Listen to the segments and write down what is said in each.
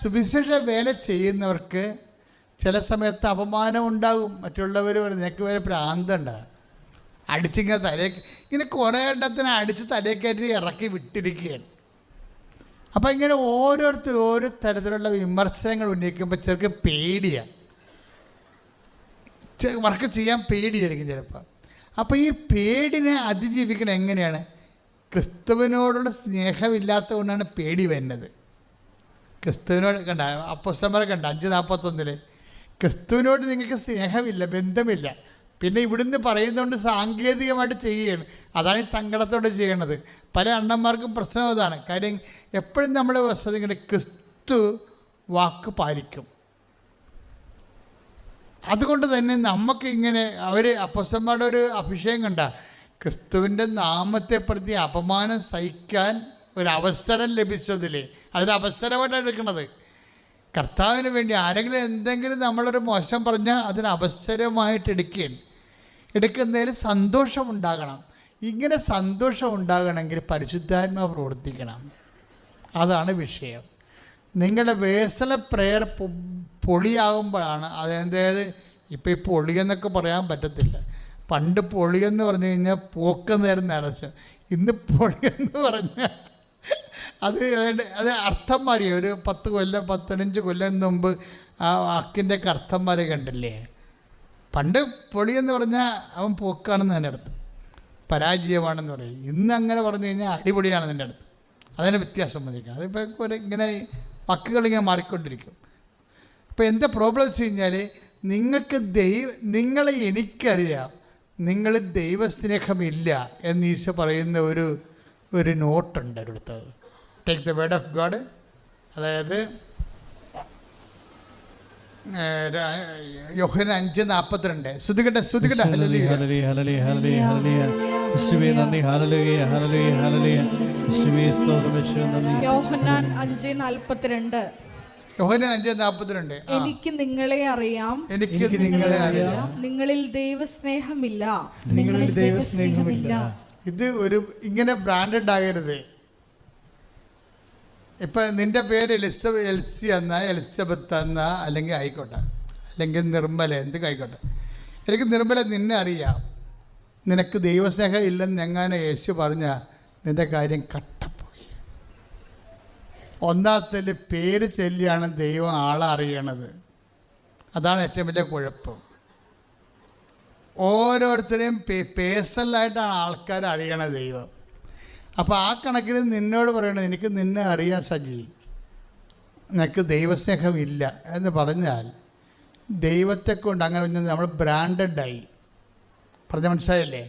സുവിശേഷ വേല ചെയ്യുന്നവർക്ക് ചില സമയത്ത് അപമാനം ഉണ്ടാകും. മറ്റുള്ളവർ പറയും നിനക്ക് വരെ ഭ്രാന്തുണ്ട്, അടിച്ചിങ്ങനെ ഇങ്ങനെ കുറേ എണ്ണത്തിന് അടിച്ച് തലയിൽ ഇറക്കി വിട്ടിരിക്കുകയാണ്. അപ്പം ഇങ്ങനെ ഓരോരുത്തർ ഓരോ തരത്തിലുള്ള വിമർശനങ്ങൾ ഉന്നയിക്കുമ്പോൾ ചിലർക്ക് പേടിയാണ്, വർക്ക് ചെയ്യാൻ പേടിയായിരിക്കും ചിലപ്പോൾ. അപ്പോൾ ഈ പേടിനെ അതിജീവിക്കണം എങ്ങനെയാണ്? ക്രിസ്തുവിനോടുള്ള സ്നേഹമില്ലാത്തത് കൊണ്ടാണ് പേടി വരുന്നത്. ക്രിസ്തുവിനോട് കണ്ട അപ്പോസ്തലന്മാരെ കണ്ട 5:41 ക്രിസ്തുവിനോട് നിങ്ങൾക്ക് സ്നേഹമില്ല, ബന്ധമില്ല. പിന്നെ ഇവിടുന്ന് പറയുന്നതുകൊണ്ട് സാങ്കേതികമായിട്ട് ചെയ്യുകയാണ്. അതാണ് ഈ സങ്കടത്തോടെ ചെയ്യണത്. പല അണ്ണന്മാർക്കും പ്രശ്നം അതാണ്. കാര്യം എപ്പോഴും നമ്മൾ ശ്രദ്ധിക്കേണ്ടത് ക്രിസ്തു വാക്ക് പാലിക്കും. അതുകൊണ്ട് തന്നെ നമുക്കിങ്ങനെ അവർ അപ്പോസ്തലന്മാരുടെ ഒരു അഭിഷേകം കണ്ട ക്രിസ്തുവിൻ്റെ നാമത്തെ പ്രതി അപമാനം സഹിക്കാൻ ഒരവസരം ലഭിച്ചതില്ലേ, അതൊരവസരമായിട്ടാണ് എടുക്കുന്നത്. കർത്താവിന് വേണ്ടി ആരെങ്കിലും എന്തെങ്കിലും നമ്മളൊരു മോശം പറഞ്ഞാൽ അതിനവസരമായിട്ട് എടുക്കുന്നതിൽ സന്തോഷമുണ്ടാകണം. ഇങ്ങനെ സന്തോഷം ഉണ്ടാകണമെങ്കിൽ പരിശുദ്ധാത്മാവ് പ്രവർത്തിക്കണം. അതാണ് വിഷയം. നിങ്ങളുടെ വേഴ്സല പ്രെയർ പൊളിയാകുമ്പോഴാണ് അതായത് ഇപ്പോൾ ഈ പൊളിയെന്നൊക്കെ പറയാൻ പറ്റത്തില്ല. പണ്ട് പൊളിയെന്ന് പറഞ്ഞു കഴിഞ്ഞാൽ പോക്കെന്നേരം നിറച്ച്, ഇന്ന് പൊളിയെന്ന് പറഞ്ഞാൽ അത് അർത്ഥം മാറി. ഒരു 10 കൊല്ലം 15 കൊല്ലം മുമ്പ് ആ വാക്കിൻ്റെയൊക്കെ അർത്ഥം മാറി കണ്ടില്ലേ. പണ്ട് പൊളിയെന്ന് പറഞ്ഞാൽ അവൻ പോക്കാണെന്ന് എൻ്റെ അടുത്ത്, പരാജയമാണെന്ന് പറയും. ഇന്ന് അങ്ങനെ പറഞ്ഞു കഴിഞ്ഞാൽ അടിപൊളിയാണ് എൻ്റെ അടുത്ത്. അതിന് വ്യത്യാസം മതിക്കണം. അതിപ്പോൾ ഇങ്ങനെ വാക്കുകളിങ്ങനെ മാറിക്കൊണ്ടിരിക്കും. ഇപ്പോൾ എന്താ പ്രോബ്ലം വെച്ച് കഴിഞ്ഞാൽ നിങ്ങളെ എനിക്കറിയാം, നിങ്ങൾ ദൈവസ്നേഹമില്ല എന്ന് ഈശോ പറയുന്ന ഒരു നോട്ടുണ്ട് ഒരിടത്ത്. Take the word of God. അതായത് യോഹന്നാൻ 5:42 ശ്രുതികട്ടെ യോഹന്നാൻ 5:42 എനിക്ക് നിങ്ങളെ അറിയാം, നിങ്ങളിൽ ദൈവസ്നേഹമില്ല. ഇത് ഇങ്ങനെ ബ്രാൻഡഡ് ആകരുത്. ഇപ്പം നിൻ്റെ പേര് എൽസി എന്നാ, എലിസബത്ത് എന്നാ, അല്ലെങ്കിൽ ആയിക്കോട്ടെ, അല്ലെങ്കിൽ നിർമ്മല, എന്തൊക്കെ ആയിക്കോട്ടെ. എനിക്ക് നിർമ്മല നിന്നെ അറിയാം, നിനക്ക് ദൈവസ്നേഹം ഇല്ലെന്ന് എങ്ങനെ യേശു പറഞ്ഞാൽ നിൻ്റെ കാര്യം കട്ടപ്പോയി. ഒന്നാമത്തെ പേര് ചൊല്ലിയാണ് ദൈവം ആളെ അറിയണത്. അതാണ് ഏറ്റവും വലിയ കുഴപ്പം. ഓരോരുത്തരെയും പേഴ്സണലായിട്ടാണ് ആൾക്കാർ അറിയണത് ദൈവം. അപ്പോൾ ആ കണക്കിന് നിന്നോട് പറയണത് എനിക്ക് നിന്നെ അറിയാൻ സജി, നിനക്ക് ദൈവസ്നേഹമില്ല എന്ന് പറഞ്ഞാൽ ദൈവത്തെ കൊണ്ട് അങ്ങനെ നമ്മൾ ബ്രാൻഡഡായി പറഞ്ഞ മനസ്സിലായില്ലേ.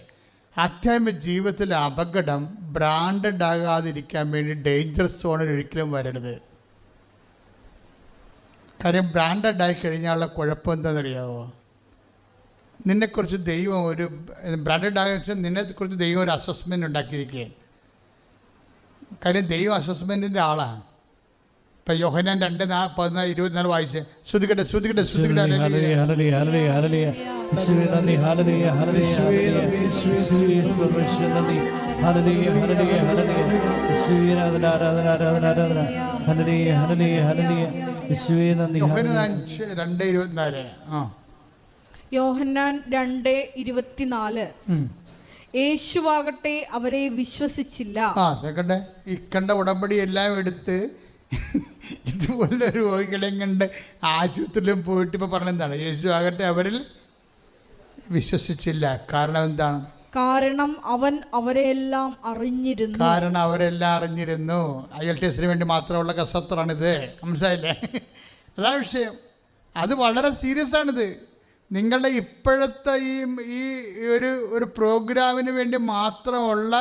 ആധ്യാത്മിക ജീവിതത്തിലെ അപകടം ബ്രാൻഡഡ് ആകാതിരിക്കാൻ വേണ്ടി ഡേഞ്ചർ സോണിൽ ഒരിക്കലും വരരുത്. കാര്യം ബ്രാൻഡഡായി കഴിഞ്ഞാലുള്ള കുഴപ്പം എന്താണെന്നറിയാമോ? നിന്നെക്കുറിച്ച് ദൈവം ഒരു ബ്രാൻഡഡ് ആകാൻ വെച്ചാൽ നിന്നെക്കുറിച്ച് ദൈവം ഒരു അസസ്മെൻ്റ് ഉണ്ടാക്കിയിരിക്കുകയാണ്. കാര്യം ദൈവം അസസ്മെൻറ്റിൻ്റെ ആളാണ്. ഇപ്പം യോഹന്നാൻ 2:14-24 വായിച്ച് ശ്രുതികട്ടെ യോഹന്നാൻ 2:24 യേശുവാകട്ടെ അവരെ വിശ്വസിച്ചില്ല. ഈ കണ്ട ഉടമ്പടി എല്ലാം എടുത്ത് ഇതുപോലെ രോഗികളെയും കണ്ട് ആശുപത്രിയിലും പോയിട്ട് ഇപ്പോൾ പറഞ്ഞെന്താണ്? യേശു ആകട്ടെ അവരിൽ വിശ്വസിച്ചില്ല. കാരണം എന്താണ്? കാരണം അവൻ അവരെല്ലാം അറിഞ്ഞിരുന്നു. അറിഞ്ഞിരുന്നു. IELTS വേണ്ടി മാത്രമുള്ള കസത്രാണിത്. മനസ്സിലായില്ലേ? അതാണ് വിഷയം. അത് വളരെ സീരിയസ് ആണിത്. നിങ്ങളുടെ ഇപ്പോഴത്തെ ഈ ഒരു പ്രോഗ്രാമിന് വേണ്ടി മാത്രമുള്ള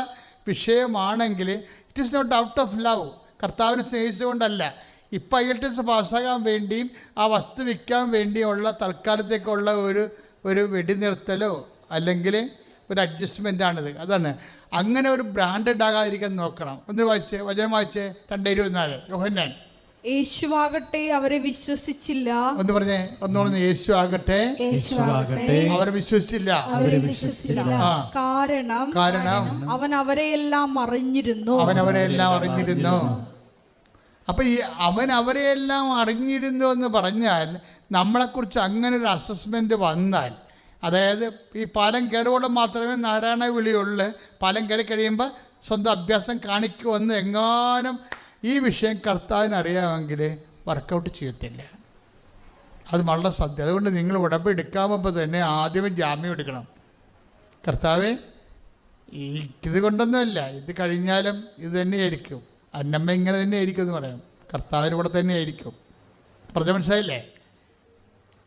വിഷയമാണെങ്കിൽ it is not out of love. കർത്താവിനെ സ്നേഹിച്ചുകൊണ്ടല്ല. ഇപ്പം IELTS പാസ്സാകാൻ വേണ്ടിയും ആ വസ്തു വിൽക്കാൻ വേണ്ടിയുള്ള തൽക്കാലത്തേക്കുള്ള ഒരു വെടിനിർത്തലോ അല്ലെങ്കിൽ ഒരു അഡ്ജസ്റ്റ്മെൻറ്റാണിത്. അതാണ്. അങ്ങനെ ഒരു ബ്രാൻഡഡ് ആകാതിരിക്കാൻ നോക്കണം. ഒന്ന് വായിച്ചേ, വചനം വായിച്ചേ. 2:24 യോഹന്നാൻ. യേശുവാകട്ടെ അവരെ വിശ്വസിച്ചില്ല. ഒന്ന് പറഞ്ഞേ, ഒന്നുകൂടെ. യേശു ആകട്ടെ അവരെ വിശ്വസിച്ചില്ല. കാരണം അവൻ അവരെയെല്ലാം അറിഞ്ഞിരുന്നു. അപ്പോൾ ഈ അവൻ അവരെയെല്ലാം അറിഞ്ഞിരുന്നു എന്ന് പറഞ്ഞാൽ നമ്മളെക്കുറിച്ച് അങ്ങനെ ഒരു അസസ്മെൻറ്റ് വന്നാൽ, അതായത് ഈ പാലം കയറുവോളം മാത്രമേ നാരായണ വിളിയുള്ളൂ, പാലം കയറി കഴിയുമ്പോൾ സ്വന്തം അഭ്യാസം കാണിക്കുമെന്ന് എങ്ങാനും ഈ വിഷയം കർത്താവിന് അറിയാമെങ്കിൽ വർക്കൗട്ട് ചെയ്യത്തില്ല. അത് വളരെ സത്യം. അതുകൊണ്ട് നിങ്ങൾ ഉടമ്പെടുക്കാമെമ്പോൾ തന്നെ ആദ്യമേ ജാമ്യം എടുക്കണം. കർത്താവേ, ഇത് കൊണ്ടൊന്നുമല്ല, ഇത് കഴിഞ്ഞാലും ഇത് തന്നെയായിരിക്കും, അന്നമ്മ ഇങ്ങനെ തന്നെ ആയിരിക്കും എന്ന് പറയാം. കർത്താവിൻ്റെ കൂടെ തന്നെ ആയിരിക്കും. പറഞ്ഞ മനസ്സിലായില്ലേ?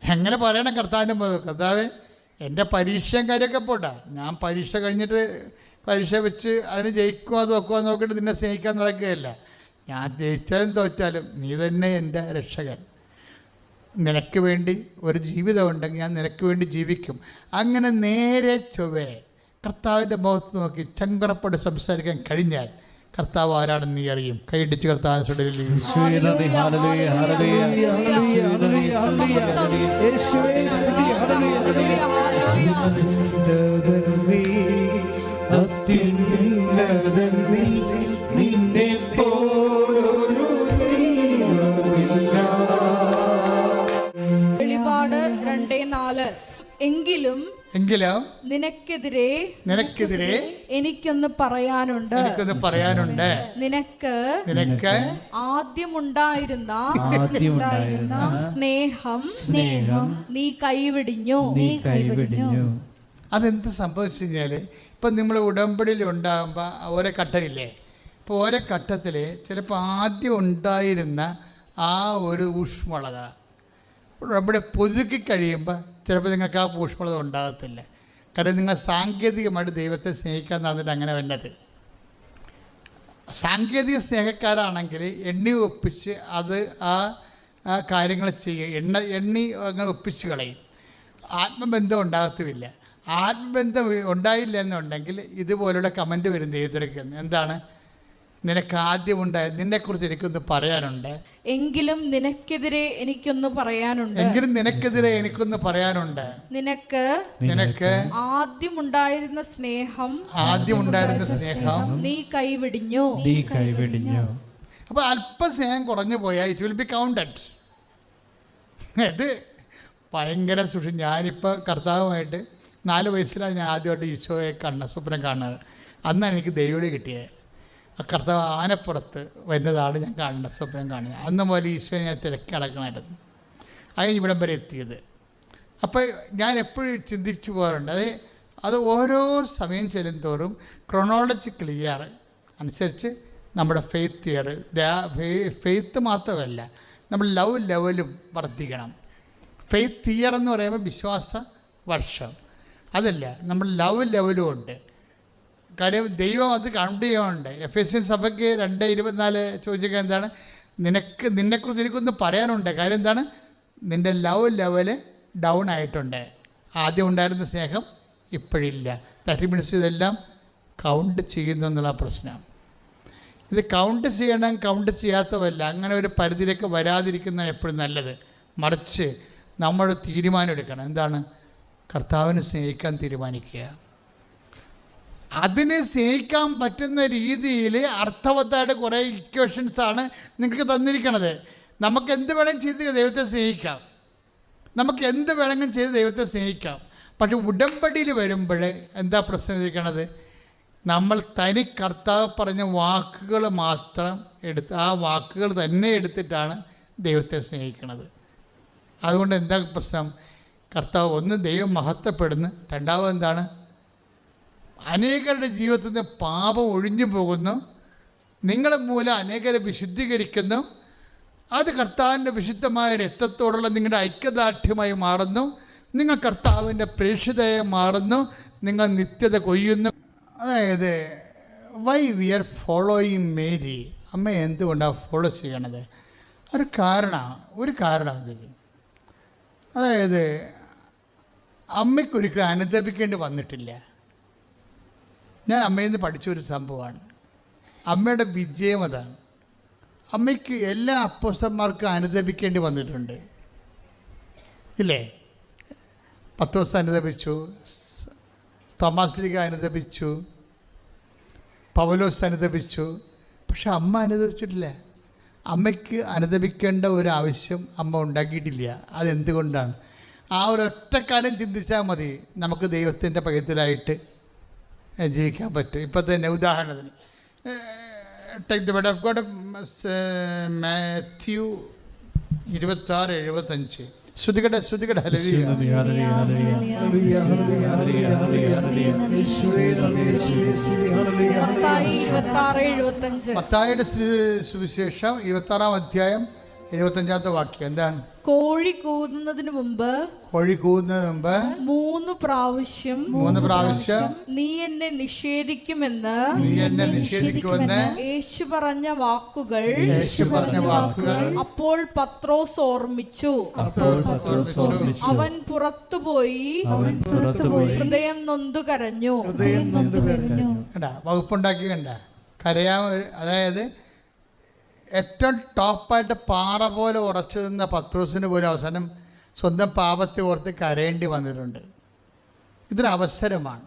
എങ്ങനെ പറയണം കർത്താവിൻ്റെ കർത്താവേ, എൻ്റെ പരീക്ഷയും കാര്യമൊക്കെ പോട്ടെ, ഞാൻ പരീക്ഷ കഴിഞ്ഞിട്ട് പരീക്ഷ വെച്ച് അതിന് ജയിക്കുമോ തോക്കുമോ നോക്കിയിട്ട് നിന്നെ സ്നേഹിക്കാൻ നടക്കുകയല്ല. ഞാൻ ജയിച്ചാലും തോറ്റാലും നീ തന്നെ എൻ്റെ രക്ഷകൻ. നിനക്ക് വേണ്ടി ഒരു ജീവിതമുണ്ടെങ്കിൽ ഞാൻ നിനക്ക് വേണ്ടി ജീവിക്കും. അങ്ങനെ നേരെ ചൊവ്വേ കർത്താവിൻ്റെ മുഖത്ത് നോക്കി ചങ്കറപ്പോട് സംസാരിക്കാൻ കഴിഞ്ഞാൽ കർത്താവ് ആരാണെന്ന് നീ അറിയും. കൈയിടിച്ച് കർത്താവിനെ സുടലിൽ വെളിപാട് 2:4 എങ്കിലും നിനക്കെതിരെ എനിക്കൊന്ന് പറയാനുണ്ട്. നിനക്ക് ആദ്യമുണ്ടായിരുന്ന സ്നേഹം നീ കൈവിടിഞ്ഞു. അതെന്ത് സംഭവിച്ചു കഴിഞ്ഞാൽ, ഇപ്പം നമ്മൾ ഉടമ്പടിയിൽ ഉണ്ടാകുമ്പോൾ ഓരോ ഘട്ടമില്ലേ, ഇപ്പോൾ ഓരോ ഘട്ടത്തിൽ ചിലപ്പോൾ ആദ്യം ഉണ്ടായിരുന്ന ആ ഒരു ഊഷ്മളത ഉടമ്പടി പുതുക്കി കഴിയുമ്പോൾ ചിലപ്പോൾ നിങ്ങൾക്ക് ആ ഊഷ്മളത ഉണ്ടാകത്തില്ല. കാരണം നിങ്ങൾ സാങ്കേതികമായിട്ട് ദൈവത്തെ സ്നേഹിക്കാൻ നടന്നിട്ട് അങ്ങനെ വേണ്ടത്. സാങ്കേതിക സ്നേഹക്കാരാണെങ്കിൽ എണ്ണി ഒപ്പിച്ച് അത് ആ കാര്യങ്ങൾ ചെയ്യുക, എണ്ണി അങ്ങനെ ഒപ്പിച്ച് കളയും. ആത്മബന്ധം ഉണ്ടാകത്തുമില്ല. ആത്മബന്ധം ഉണ്ടായില്ല എന്നുണ്ടെങ്കിൽ ഇതുപോലുള്ള കമൻറ്റ് വരും ദൈവത്തിലേക്ക്. എന്താണ്? നിനക്ക് ആദ്യമുണ്ടായത്, നിന്നെക്കുറിച്ച് എനിക്കൊന്ന് പറയാനുണ്ട്. എങ്കിലും നിനക്കെതിരെ എനിക്കൊന്ന് പറയാനുണ്ട്. നിനക്ക് ആദ്യമുണ്ടായിരുന്ന സ്നേഹം നീ കൈവിടിഞ്ഞു. അപ്പോൾ അല്പം സ്നേഹം കുറഞ്ഞു പോയാൽ ഇറ്റ് വിൽ ബി കൗണ്ടഡ്. ഇത് ഭയങ്കര ഞാനിപ്പോൾ കർത്താവുമായിട്ട് 4 വയസ്സിലാണ് ഞാൻ ആദ്യമായിട്ട് ഈശോയെ സ്വപ്നം കാണുന്നത്. അന്നാണ് എനിക്ക് ദൈവവിളി കിട്ടിയത്. കർത്താവ് ആനപ്പുറത്ത് വരുന്നതാണ് ഞാൻ കാണുന്നത്, സ്വപ്നം കാണുന്നത്. അന്ന് മുതൽ ഈശോയെ ഞാൻ തിരക്കി നടക്കണമായിരുന്നു. അതിന് ഇവിടം വരെ എത്തിയത്. അപ്പോൾ ഞാൻ എപ്പോഴും ചിന്തിച്ചു പോകാറുണ്ട്, അത് ഓരോ സമയം ചെല്ലുന്തോറും ക്രൊണോളജി ക്ലിയർ അനുസരിച്ച് നമ്മുടെ ഫെയ്ത്ത് ഇയർ, ഫെയ്ത്ത് മാത്രമല്ല നമ്മൾ ലവ് ലെവലും വർദ്ധിക്കണം. ഫെയ്ത്ത് ഇയർ എന്ന് പറയുമ്പോൾ വിശ്വാസ വർഷം, അതല്ല നമ്മൾ ലവ് ലെവലും ഉണ്ട്. കാര്യം ദൈവം അത് കൗണ്ട് ചെയ്യുന്നുണ്ട്. എഫേസ്യൻ സഭയ്ക്ക് 2:24 ചോദിക്കുക എന്താണ്? നിന്നെക്കുറിച്ച് എനിക്കൊന്ന് പറയാനുണ്ട്. കാര്യം എന്താണ്? നിൻ്റെ ലവ് ലെവല് ഡൗൺ ആയിട്ടുണ്ട്. ആദ്യം ഉണ്ടായിരുന്ന സ്നേഹം ഇപ്പോഴില്ല. 30 മിനിറ്റ്സ് ഇതെല്ലാം കൗണ്ട് ചെയ്യുന്നു എന്നുള്ള പ്രശ്നം. ഇത് കൗണ്ട് ചെയ്യണം, കൗണ്ട് ചെയ്യാത്തതല്ല. അങ്ങനെ ഒരു പരിധിയിലേക്ക് വരാതിരിക്കുന്നതാണ് എപ്പോഴും നല്ലത്. മറിച്ച് നമ്മൾ തീരുമാനം എടുക്കണം. എന്താണ്? കർത്താവിനെ സ്നേഹിക്കാൻ തീരുമാനിക്കുക. അതിനെ സ്നേഹിക്കാൻ പറ്റുന്ന രീതിയിൽ അർത്ഥവത്തായിട്ട് കുറേ ഇക്വേഷൻസാണ് നിങ്ങൾക്ക് തന്നിരിക്കണത്. നമുക്ക് എന്ത് വേണമെങ്കിലും ചെയ്ത് ദൈവത്തെ സ്നേഹിക്കാം, നമുക്ക് എന്ത് വേണമെങ്കിലും ചെയ്ത് ദൈവത്തെ സ്നേഹിക്കാം. പക്ഷെ ഉടമ്പടിയിൽ വരുമ്പോൾ എന്താ പ്രശ്നം ഇരിക്കണത്? നമ്മൾ തനി കർത്താവ് പറഞ്ഞ വാക്കുകൾ മാത്രം എടുത്ത് ആ വാക്കുകൾ തന്നെ എടുത്തിട്ടാണ് ദൈവത്തെ സ്നേഹിക്കുന്നത്. അതുകൊണ്ട് എന്താ പ്രശ്നം? കർത്താവ് ഒന്ന് ദൈവം മഹത്വപ്പെടുന്നു, രണ്ടാമത് എന്താണ്? അനേകരുടെ ജീവിതത്തിൽ നിന്ന് പാപം ഒഴിഞ്ഞു പോകുന്നു, നിങ്ങളെ മൂലം അനേകരെ വിശുദ്ധീകരിക്കുന്നു. അത് കർത്താവിൻ്റെ വിശുദ്ധമായ രക്തത്തോടുള്ള നിങ്ങളുടെ ഐക്യദാർഢ്യമായി മാറുന്നു. നിങ്ങൾ കർത്താവിൻ്റെ പ്രേക്ഷിതയായി മാറുന്നു. നിങ്ങൾ നിത്യത കൊയ്യുന്നു. അതായത് why we are following Mary, അമ്മ എന്തുകൊണ്ടാണ് ഫോളോ ചെയ്യണത്? ഒരു കാരണം അതായത് അമ്മയ്ക്കൊരിക്കലും അനുദപിക്കേണ്ടി വന്നിട്ടില്ല. ഞാൻ അമ്മയിൽ നിന്ന് പഠിച്ചൊരു സംഭവമാണ്. അമ്മയുടെ വിജയം അതാണ്. അമ്മയ്ക്ക് എല്ലാ അപ്പോസ്തലന്മാർക്കും അനുദപിക്കേണ്ടി വന്നിട്ടുണ്ട്, ഇല്ലേ? പത്രോസ് അനുദപിച്ചു, തോമാശ്ലീഹ അനുദപിച്ചു, പൗലോസ് അനുദപിച്ചു. പക്ഷെ അമ്മ അനുദപിച്ചിട്ടില്ല. അമ്മയ്ക്ക് അനുദപിക്കേണ്ട ഒരു ആവശ്യം അമ്മ ഉണ്ടാക്കിയിട്ടില്ല. അതെന്തുകൊണ്ടാണ്? ആ ഒരു ഒറ്റ കാര്യം ചിന്തിച്ചാൽ മതി, നമുക്ക് ദൈവത്തിൻ്റെ പൈതലായിട്ട് ജീവിക്കാൻ പറ്റും. ഇപ്പം തന്നെ ഉദാഹരണത്തിന് take the word of God, Matthew 26:75. ശ്രുതികട്ടെ ശ്രുതികട്ടെ. ഹല്ലേലൂയ. മത്തായിയുടെ സുവിശേഷം 26-ാം അധ്യായം 75-ാമത്തെ വാക്യം എന്താണ്? കോഴി കൂവുന്നതിന് മുമ്പ് 3 പ്രാവശ്യം നീ എന്നെ നിഷേധിക്കുമെന്ന് യേശു പറഞ്ഞ വാക്കുകൾ അപ്പോൾ പത്രോസ് ഓർമ്മിച്ചു. അവൻ പുറത്തുപോയി ഹൃദയം നൊന്തു കരഞ്ഞു. വകുപ്പുണ്ടാക്കി കണ്ട കരയാൻ. അതായത് ഏറ്റവും ടോപ്പായിട്ട് പാറ പോലെ ഉറച്ചു നിന്ന പത്രോസിന് പോലും അവസാനം സ്വന്തം പാപത്തെ ഓർത്ത് കരയേണ്ടി വന്നിട്ടുണ്ട്. ഇതൊരു അവസരമാണ്.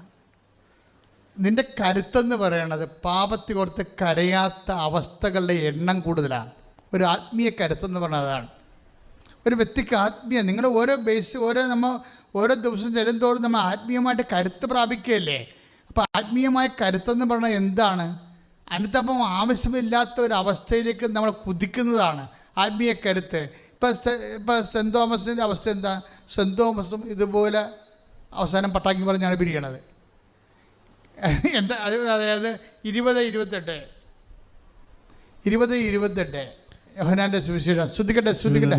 നിൻ്റെ കരുത്തെന്ന് പറയണത് പാപത്തെ ഓർത്ത് കരയാത്ത അവസ്ഥകളുടെ എണ്ണം കൂടുതലാണ്. ഒരു ആത്മീയ കരുത്തെന്ന് പറഞ്ഞാൽ അതാണ്. ഒരു വ്യക്തിക്ക് നിങ്ങൾ ഓരോ ദിവസം ചെല്ലുന്തോറും നമ്മൾ ആത്മീയമായിട്ട് കരുത്ത് പ്രാപിക്കുകയല്ലേ. അപ്പോൾ ആത്മീയമായ കരുത്തെന്ന് പറഞ്ഞാൽ എന്താണ്? അനുതാപം ആവശ്യമില്ലാത്ത ഒരു അവസ്ഥയിലേക്ക് നമ്മൾ കുതിക്കുന്നതാണ് ആത്മീയ കരുത്ത്. ഇപ്പം സെൻറ്റ് തോമസിൻ്റെ അവസ്ഥ എന്താ? സെൻറ്റ് തോമസും ഇതുപോലെ അവസാനം പട്ടാക്കി പറഞ്ഞാണ് പിരിയണത്. എന്താ? അതായത് 20-28 യോഹന്നാന്റെ സുവിശേഷം. ശ്രുതികട്ടെ ശ്രുതികട്ടെ.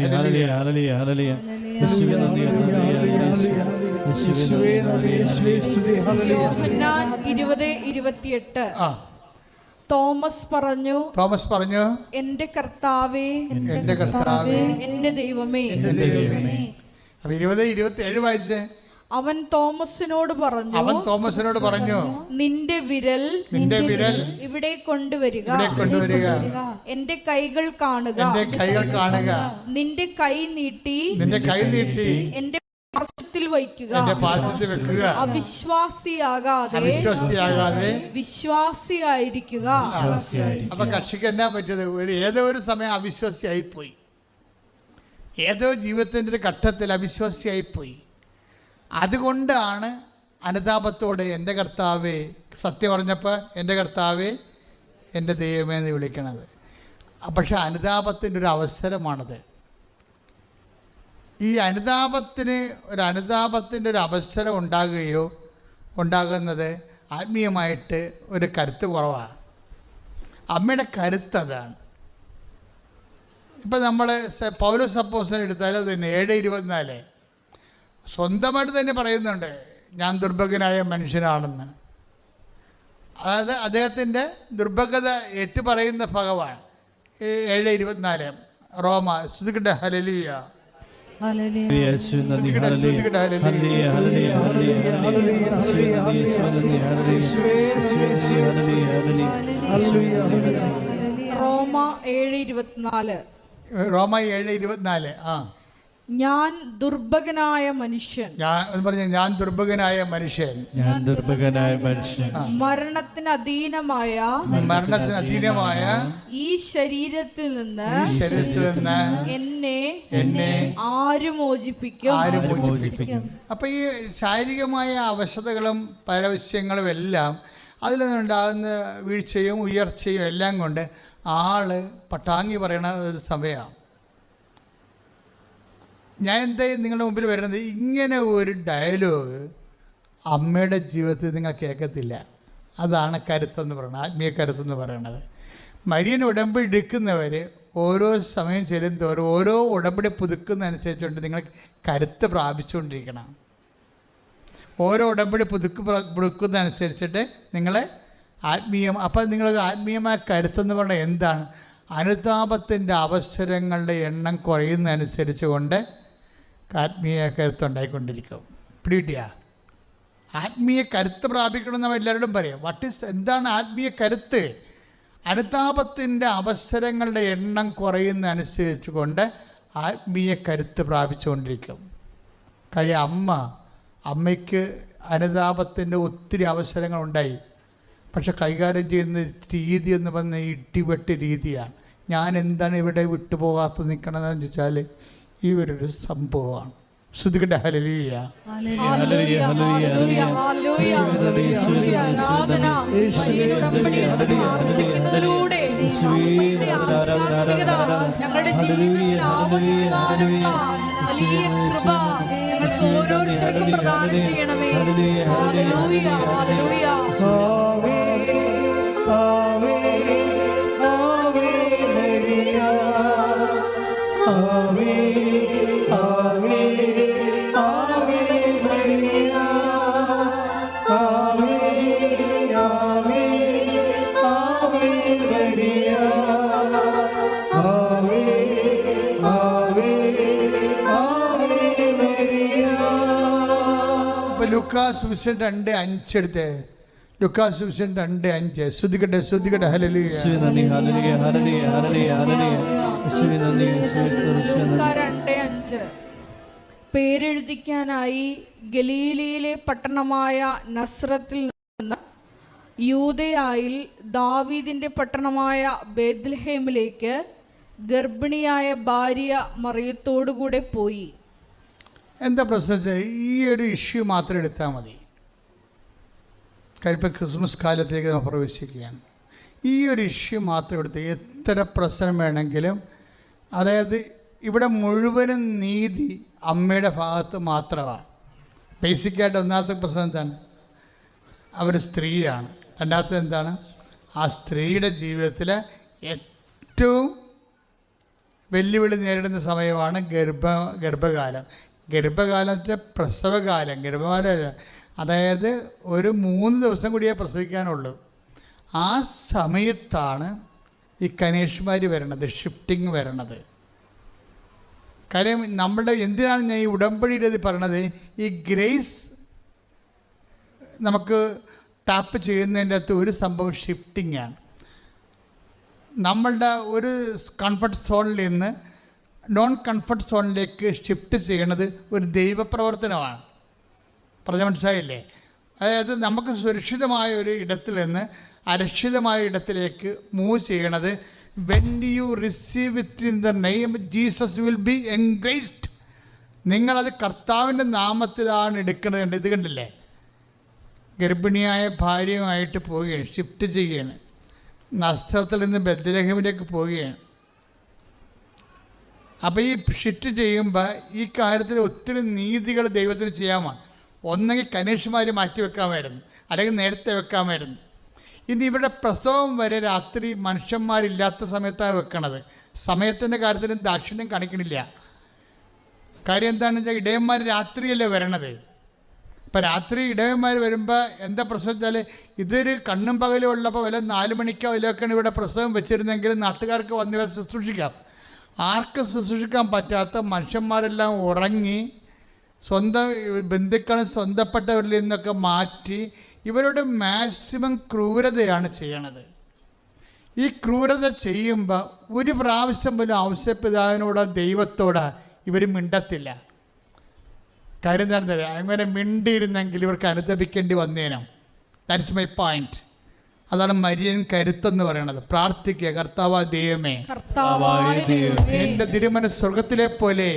യോഹന്നാൻ 20:28. തോമസ് പറഞ്ഞു എന്റെ കർത്താവേ എന്റെ ദൈവമേ. അപ്പൊ 20-27 വായിച്ചേ. അവൻ തോമസിനോട് പറഞ്ഞു നിന്റെ വിരൽ ഇവിടെ കൊണ്ടുവരിക, എന്റെ കൈകൾ കാണുക. നിന്റെ കൈ നീട്ടി എന്റെ പാർശ്വത്തിൽ വയ്ക്കുക. അവിശ്വാസിയാകാതെ വിശ്വാസിയായിരിക്കുക. അപ്പൊ കക്ഷിക്ക് എന്നാ പറ്റിയത്? ഏതോ ഒരു സമയം അവിശ്വാസിയായിപ്പോയി. ഏതോ ജീവിതത്തിൻ്റെ ഒരു ഘട്ടത്തിൽ അവിശ്വാസിയായിപ്പോയി. അതുകൊണ്ടാണ് അനുതാപത്തോടെ എൻ്റെ കർത്താവേ, സത്യം പറഞ്ഞപ്പോൾ എൻ്റെ കർത്താവേ എൻ്റെ ദൈവമേ എന്ന് വിളിക്കണത്. പക്ഷെ അനുതാപത്തിൻ്റെ ഒരു അവസരമാണത്. ഈ അനുതാപത്തിൻ്റെ ഒരു അവസരം ഉണ്ടാകുന്നത് ആത്മീയമായിട്ട് ഒരു കരുത്ത് കുറവാണ്. അമ്മയുടെ കരുത്ത് അതാണ്. ഇപ്പം നമ്മൾ പൗലോസ് അപ്പോസ്തലൻ എടുത്താൽ തന്നെ 7:24 സ്വന്തമായിട്ട് തന്നെ പറയുന്നുണ്ട്, ഞാൻ ദുർഭഗനായ മനുഷ്യനാണെന്ന്. അതായത് അദ്ദേഹത്തിൻ്റെ ദുർഭഗത ഏറ്റുപറയുന്ന ഭഗവാൻ. 7:24 റോമ. ശ്രുതികട്ടെ. ഹല്ലേലൂയ. റോമ 7:24. റോമ 7:24. ഞാൻ ദുർഭഗനായ മനുഷ്യൻ. ഞാൻ ദുർഭഗനായ മനുഷ്യൻ. മരണത്തിന് അധീനമായ ഈ ശരീരത്തിൽ നിന്ന് എന്നെ ആര് മോചിപ്പിക്കും? അപ്പൊ ഈ ശാരീരികമായ അവശതകളും പരവശ്യങ്ങളും എല്ലാം അതിൽ നിന്നുണ്ടാകുന്ന വീഴ്ചയും ഉയർച്ചയും എല്ലാം കൊണ്ട് ആള് പട്ടാങ്ങി പറയണ ഒരു സമയമാണ്. ഞാൻ എന്താ നിങ്ങളുടെ മുമ്പിൽ വരുന്നത്? ഇങ്ങനെ ഒരു ഡയലോഗ് അമ്മയുടെ ജീവിതത്തിൽ നിങ്ങൾ കേൾക്കത്തില്ല. അതാണ് കരുത്തെന്ന് പറയുന്നത്, ആത്മീയ കരുത്തെന്ന് പറയുന്നത്. മരിയൻ ഉടമ്പടി എടുക്കുന്നവർ ഓരോ സമയം ചെല്ലുന്തോറും ഓരോ ഉടമ്പടി പുതുക്കുന്നതനുസരിച്ചുകൊണ്ട് നിങ്ങൾ കരുത്ത് പ്രാപിച്ചുകൊണ്ടിരിക്കണം. ഓരോ ഉടമ്പടി പുതുക്കുന്നതനുസരിച്ചിട്ട് നിങ്ങൾ അപ്പം നിങ്ങൾ ആത്മീയമായ കരുത്തെന്ന് പറഞ്ഞാൽ എന്താണ്? അനുതാപത്തിൻ്റെ അവസരങ്ങളുടെ എണ്ണം കുറയുന്നതനുസരിച്ച് കൊണ്ട് ആത്മീയ കരുത്തുണ്ടായിക്കൊണ്ടിരിക്കും. പിടികിട്ടിയ ആത്മീയ കരുത്ത് പ്രാപിക്കണമെന്ന് നമ്മൾ എല്ലാവരോടും പറയും. എന്താണ് ആത്മീയ കരുത്ത്? അനുതാപത്തിൻ്റെ അവസരങ്ങളുടെ എണ്ണം കുറയുന്നതനുസരിച്ച് കൊണ്ട് ആത്മീയ കരുത്ത് പ്രാപിച്ചുകൊണ്ടിരിക്കും. കാര്യം അമ്മയ്ക്ക് അനുതാപത്തിൻ്റെ ഒത്തിരി അവസരങ്ങളുണ്ടായി. പക്ഷെ കൈകാര്യം ചെയ്യുന്ന രീതി എന്ന് പറഞ്ഞ ഇടിവെട്ട് രീതിയാണ്. ഞാൻ എന്താണ് ഇവിടെ വിട്ടുപോകാത്ത നിൽക്കണമെന്ന് ചോദിച്ചാൽ ഈ ഒരു സംഭവമാണ്. ശ്രുതികട്ടെ ഹല്ലേലൂയ. ഹല്ലേലൂയ, ഹല്ലേലൂയ, ഹല്ലേലൂയ. യേശുവേ, ആരാധന. ഉടമ്പടിയിൽ പ്രാർത്ഥിക്കുന്നതിലൂടെ അമ്മയുടെ ആധ്യാത്മികത ഞങ്ങളുടെ ജീവിതത്തിൽ ആവർത്തിക്കുവാനുള്ള വലിയ കൃപ ഞങ്ങൾക്ക് ഓരോരുത്തർക്കും പ്രദാനം ചെയ്യണമേ. ഹല്ലേലൂയ, ഹല്ലേലൂയ. ആവേ ആവേ ആവേ മരിയ ആവേ ആവേ ആവേ മരിയ ആവേ ആവേ ആവേ മരിയ ആവേ ആവേ ആവേ മരിയ. ഇപ്പൊ ലൂക്കാസ് സുവിശേഷം 2:5 എടുത്തേ. ലൂക്കാസ് സുവിശേഷം 2:5. ശ്രുതികട്ടെ, ശ്രുതികട്ടെ. ഹല്ലേലൂയ. യേശുവേ നന്ദി. ഹല്ലേലൂയ, ഹല്ലേലൂയ, ഹല്ലേലൂയ, ഹല്ലേലൂയ. യേശുവേ നന്ദി, യേശുവേ സ്തുതി. ലൂക്കാ 2:5. പേരെഴുതിക്കാനായി ഗലീലയിലെ പട്ടണമായ നസ്രത്തിൽ നിന്ന് യൂദയായിൽ ദാവീദിന്റെ പട്ടണമായ ബേത്ലഹേമിലേക്ക് ഗർഭിണിയായ ഭാര്യ മറിയത്തോടുകൂടെ പോയി. എന്താ പ്രശ്നം വെച്ചാൽ ഈ ഒരു ഇഷ്യൂ മാത്രം എടുത്താൽ മതി. കഴിപ്പം ക്രിസ്മസ് കാലത്തേക്ക് നമ്മൾ പ്രവേശിക്കുകയാണ്. ഈ ഒരു ഇഷ്യൂ മാത്രം എടുത്ത് എത്ര പ്രശ്നം വേണമെങ്കിലും, അതായത് ഇവിടെ മുഴുവനും നീതി അമ്മയുടെ ഭാഗത്ത് മാത്രമാണ്. ബേസിക്കായിട്ട് ഒന്നാമത്തെ പ്രശ്നം എന്താണ്? അവർ സ്ത്രീയാണ്. രണ്ടാമത്തെ എന്താണ്? ആ സ്ത്രീയുടെ ജീവിതത്തിലെ ഏറ്റവും വെല്ലുവിളി നേരിടുന്ന സമയമാണ് ഗർഭകാലം. ഗർഭകാലം വെച്ചാൽ പ്രസവകാലം. ഗർഭകാലം അതായത് ഒരു 3 ദിവസം കൂടിയേ പ്രസവിക്കാനുള്ളൂ. ആ സമയത്താണ് ഈ കനേഷ്മാർ വരണത്, ഷിഫ്റ്റിംഗ് വരണത്. കാര്യം നമ്മളുടെ എന്തിനാണ് ഞാൻ ഈ ഉടമ്പടിയുടെ ഇത് പറയണത്? ഈ ഗ്രേസ് നമുക്ക് ടാപ്പ് ചെയ്യുന്നതിൻ്റെ അകത്ത് ഒരു സംഭവം ഷിഫ്റ്റിംഗ് ആണ്. നമ്മളുടെ ഒരു കംഫർട്ട് സോണിൽ നിന്ന് നോൺ കംഫർട്ട് സോണിലേക്ക് ഷിഫ്റ്റ് ചെയ്യണത് ഒരു ദൈവപ്രവർത്തനമാണ്. പറഞ്ഞ മനസ്സിലായില്ലേ? അതായത് നമുക്ക് സുരക്ഷിതമായ ഒരു ഇടത്തിൽ നിന്ന് അരക്ഷിതമായ ഇടത്തിലേക്ക് മൂവ് ചെയ്യണത് when you receive it in the name Jesus will be engraced. നിങ്ങളത് കർത്താവിൻ്റെ നാമത്തിലാണ് എടുക്കുന്നത്. ഇത് കണ്ടില്ലേ? ഗർഭിണിയായ ഭാര്യയുമായിട്ട് പോവുകയാണ്, ഷിഫ്റ്റ് ചെയ്യുകയാണ്. നസ്രത്തിൽ നിന്ന് ബെത്ലഹേമിലേക്ക് പോവുകയാണ്. അപ്പോൾ ഈ ഷിഫ്റ്റ് ചെയ്യുമ്പോൾ ഈ കാര്യത്തിൽ ഒത്തിരി നീതികൾ ദൈവത്തിന് ചെയ്യാമാണ്. ഒന്നെങ്കിൽ കനീഷന്മാർ മാറ്റി വെക്കാമായിരുന്നു, അല്ലെങ്കിൽ നേരത്തെ വെക്കാമായിരുന്നു. ഇനി ഇവിടെ പ്രസവം വരെ രാത്രി മനുഷ്യന്മാരില്ലാത്ത സമയത്താണ് വെക്കണത്. സമയത്തിൻ്റെ കാര്യത്തിലും ദാക്ഷിണ്യം കാണിക്കണില്ല. കാര്യം എന്താണെന്ന് വെച്ചാൽ ഇടയന്മാർ രാത്രിയല്ലേ വരണത്. ഇപ്പം രാത്രി ഇടയന്മാർ വരുമ്പോൾ എന്താ പ്രശ്നം വെച്ചാൽ, ഇതൊരു കണ്ണും പകലും ഉള്ളപ്പോൾ വല്ല 4 മണിക്കോ വല്ലതൊക്കെയാണ് ഇവിടെ പ്രസവം വെച്ചിരുന്നെങ്കിൽ നാട്ടുകാർക്ക് വന്ന് ഇവരെ ശുശ്രൂഷിക്കാം. ആർക്കും ശുശ്രൂഷിക്കാൻ പറ്റാത്ത മനുഷ്യന്മാരെല്ലാം ഉറങ്ങി സ്വന്തം ബന്ധുക്കളും സ്വന്തപ്പെട്ടവരിൽ നിന്നൊക്കെ മാറ്റി ഇവരുടെ മാക്സിമം ക്രൂരതയാണ് ചെയ്യണത്. ഈ ക്രൂരത ചെയ്യുമ്പോൾ ഒരു പ്രാവശ്യം പോലും ഔസേപ്പിതാവിനോടോ ദൈവത്തോടോ ഇവർ മിണ്ടത്തില്ല. കാര്യം എന്താണെന്ന് അറിയാം? അങ്ങനെ മിണ്ടിയിരുന്നെങ്കിൽ ഇവർക്ക് അനുദപിക്കേണ്ടി വന്നേനും. That's my point. അതാണ് മരിയൻ കരുത്തെന്ന് പറയണത്. പ്രാർത്ഥിക്കുക, കർത്താവായ ദൈവമേ, നിന്റെ തിരുമനസ്സ് സ്വർഗത്തിലെ പോലെ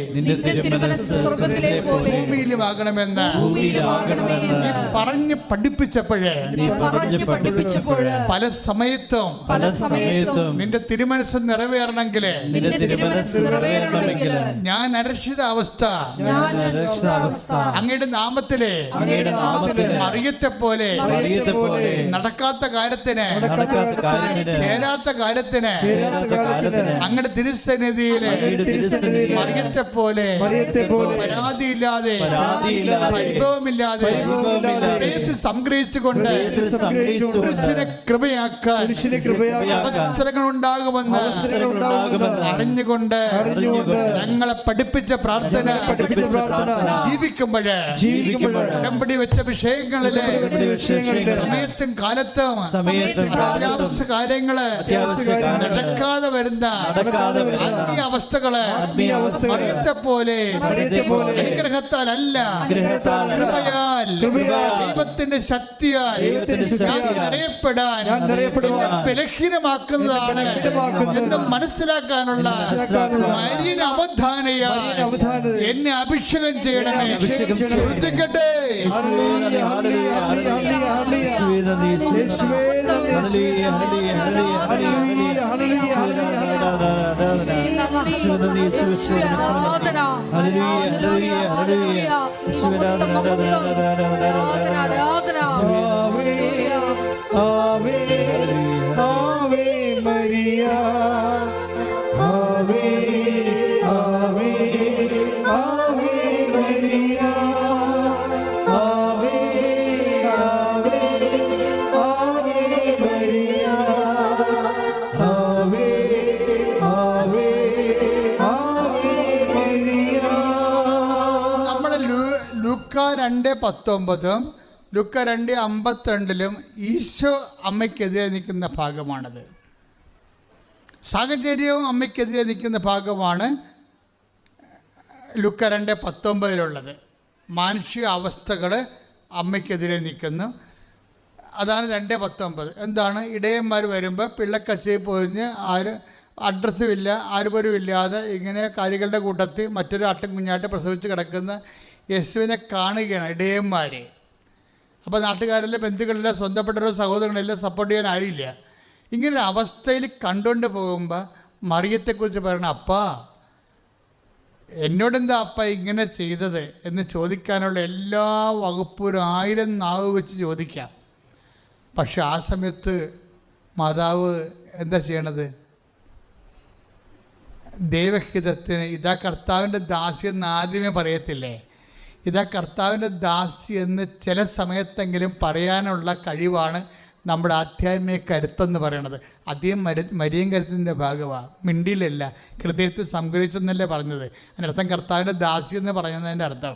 ഭൂമിയിലുമാകണമെന്ന് നീ പറഞ്ഞ് പഠിപ്പിച്ചപ്പോഴേ പല സമയത്തും നിന്റെ തിരുമനസ്സ് നിറവേറണമെങ്കിൽ ഞാൻ അരക്ഷിതാവസ്ഥ അങ്ങയുടെ നാമത്തിലെ മറിയത്തെ പോലെ നടക്കാത്ത കാര്യത്തിൽ ചേരാത്ത കാര്യത്തിന് അങ്ങയുടെ തിരുസന്നിധിയിലെ മറിയത്തെ പോലെ പരാതിയില്ലാതെ പരിഭവമില്ലാതെ സംഗ്രഹിച്ചുകൊണ്ട് പുരുഷനെ കൃപയാക്കാൻ അവസരങ്ങൾ ഉണ്ടാകുമെന്ന് അറിഞ്ഞുകൊണ്ട് ഞങ്ങളെ പഠിപ്പിച്ച പ്രാർത്ഥന ജീവിക്കുമ്പോഴേ ഉടമ്പടി വെച്ച വിഷയങ്ങളിലെ സമയത്തും കാലത്തും അത്യാവശ്യ കാര്യങ്ങള് നടക്കാതെ വരുന്ന അവസ്ഥകള് മറിയത്തെ പോലെ അനുഗ്രഹത്താലല്ല, ദൈവത്തിന്റെ ശക്തിയാൽ നിറയപ്പെടാൻ ബലഹീനമാക്കുന്നതാണ് എന്ന് മനസ്സിലാക്കാനുള്ള മരിയൻ അവധാനയാൽ എന്നെ അഭിഷേകം ചെയ്യണമേ. ശ്രദ്ധിക്കട്ടെ. ലൂക്ക 2:19 ലൂക്ക 2:52 ഈശോ അമ്മയ്ക്കെതിരെ നിൽക്കുന്ന ഭാഗമാണത്. സാഹചര്യവും അമ്മയ്ക്കെതിരെ നിൽക്കുന്ന ഭാഗമാണ് ലൂക്ക 2:19 മാനുഷിക അവസ്ഥകൾ അമ്മയ്ക്കെതിരെ നിൽക്കുന്നു. അതാണ് 2:19. എന്താണ്? ഇടയന്മാർ വരുമ്പോൾ പിള്ളക്കച്ചയിൽ പൊതിഞ്ഞ് അഡ്രസ്സും ഇല്ല, ആരുപോലും ഇല്ലാതെ ഇങ്ങനെ കാര്യങ്ങളുടെ കൂട്ടത്തിൽ മറ്റൊരു ആട്ടും കുഞ്ഞാട്ട് പ്രസവിച്ച് കിടക്കുന്ന യേശുവിനെ കാണുകയാണ് ഇടയന്മാർ. അപ്പോൾ നാട്ടുകാരിലെ ബന്ധുക്കളില്ല, സ്വന്തപ്പെട്ടവരോ സഹോദരങ്ങളില്ല, സപ്പോർട്ട് ചെയ്യാൻ ആരുമില്ല. ഇങ്ങനൊരു അവസ്ഥയിൽ കണ്ടുകൊണ്ട് പോകുമ്പോൾ മറിയത്തെക്കുറിച്ച് പറയണം, അപ്പാ എന്നോടെന്താ അപ്പ ഇങ്ങനെ ചെയ്തത് എന്ന് ചോദിക്കാനുള്ള എല്ലാ വകുപ്പും 1000 നാവ് വെച്ച് ചോദിക്കാം. പക്ഷെ ആ സമയത്ത് മാതാവ് എന്താ ചെയ്യണത്? ദൈവഹിതത്തിന് ഇതാ കർത്താവിൻ്റെ ദാസി എന്ന് ആദ്യമേ പറയത്തില്ലേ? ഇതാ കർത്താവിൻ്റെ ദാസി എന്ന് ചില സമയത്തെങ്കിലും പറയാനുള്ള കഴിവാണ് നമ്മുടെ ആധ്യാത്മിക കരുത്തെന്ന് പറയണത്. അധികം മരിയൻ കരുത്തിൻ്റെ ഭാഗമാണ്. മിണ്ടിയിലല്ല, ഹൃദയത്തിൽ സംഗ്രഹിച്ചെന്നല്ലേ പറഞ്ഞത്. അതിൻ്റെ അർത്ഥം കർത്താവിൻ്റെ ദാസി എന്ന് പറയുന്നതിൻ്റെ അർത്ഥം.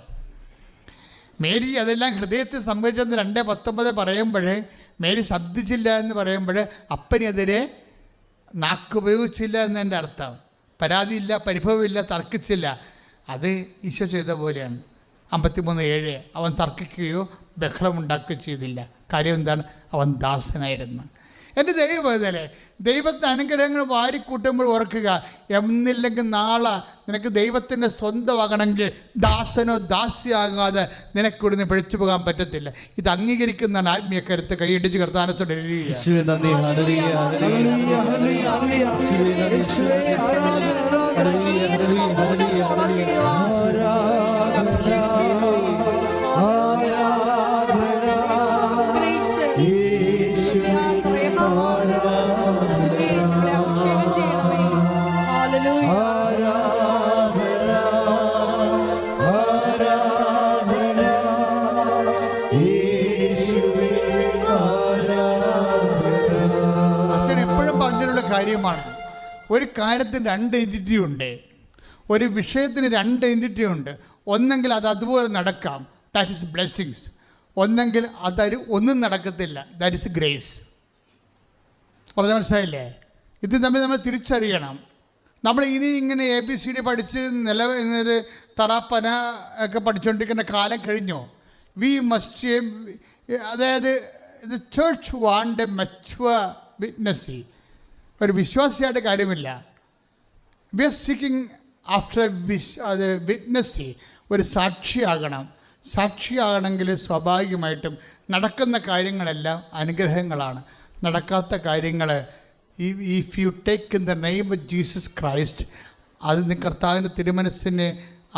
മേരി അതെല്ലാം ഹൃദയത്തിൽ സംഗ്രഹിച്ചെന്ന് 2:19 പറയുമ്പോഴേ മേരി ശബ്ദിച്ചില്ല എന്ന് പറയുമ്പോൾ അപ്പനെതിരെ നാക്കുപയോഗിച്ചില്ല എന്നതിൻ്റെ അർത്ഥം. പരാതിയില്ല, പരിഭവമില്ല, തർക്കിച്ചില്ല. അത് ഈശോ ചെയ്ത പോലെയാണ്. 53:7 അവൻ തർക്കിക്കുകയോ ബഹളമുണ്ടാക്കുകയോ ചെയ്തില്ല. കാര്യം എന്താണ്? അവൻ ദാസനായിരുന്നു. എൻ്റെ ദൈവത്തിലെ ദൈവത്തെ അനുഗ്രഹങ്ങൾ വാരിക്കൂട്ടുമ്പോൾ ഓർക്കുക, എന്നില്ലെങ്കിൽ നാളെ നിനക്ക് ദൈവത്തിൻ്റെ സ്വന്തമാകണമെങ്കിൽ ദാസനോ ദാസിയാകാതെ നിനക്കിവിടുന്ന് പിടിച്ചു പോകാൻ പറ്റത്തില്ല. ഇത് അംഗീകരിക്കുന്നതാണ് ആത്മീയ കരുത്ത്. കൈയിടിച്ച് കർത്താനത്തോടെ കാര്യമാണ്. ഒരു കാര്യത്തിന് 2 എൻറ്റിറ്റി ഉണ്ട്. ഒരു വിഷയത്തിന് 2 എൻറ്റിറ്റി ഉണ്ട്. ഒന്നെങ്കിൽ അത് അതുപോലെ നടക്കാം, ദാറ്റ് ഈസ് ബ്ലെസ്സിങ്സ്. ഒന്നെങ്കിൽ ഒന്നും നടക്കത്തില്ല, ദാറ്റ് ഈസ് ഗ്രേസ്. പറഞ്ഞ മനസ്സിലായില്ലേ? ഇത് തമ്മിൽ നമ്മൾ തിരിച്ചറിയണം. നമ്മൾ ഇനി ഇങ്ങനെ ABCD പഠിച്ച് നിലവിൽ തറാപ്പന ഒക്കെ പഠിച്ചുകൊണ്ടിരിക്കുന്ന കാലം കഴിഞ്ഞോ? വി മസ്റ്റ്, അതായത് the church want a mature witness. ഒരു വിശ്വാസിയായിട്ട് കാര്യമില്ല. We are seeking after witness. ഒരു സാക്ഷിയാകണം. സാക്ഷിയാകണമെങ്കിൽ സ്വാഭാവികമായിട്ടും നടക്കുന്ന കാര്യങ്ങളെല്ലാം അനുഗ്രഹങ്ങളാണ്. നടക്കാത്ത കാര്യങ്ങൾ, if you take in the name of Jesus Christ, അത് കർത്താവിൻ്റെ തിരുമനസ്സിന്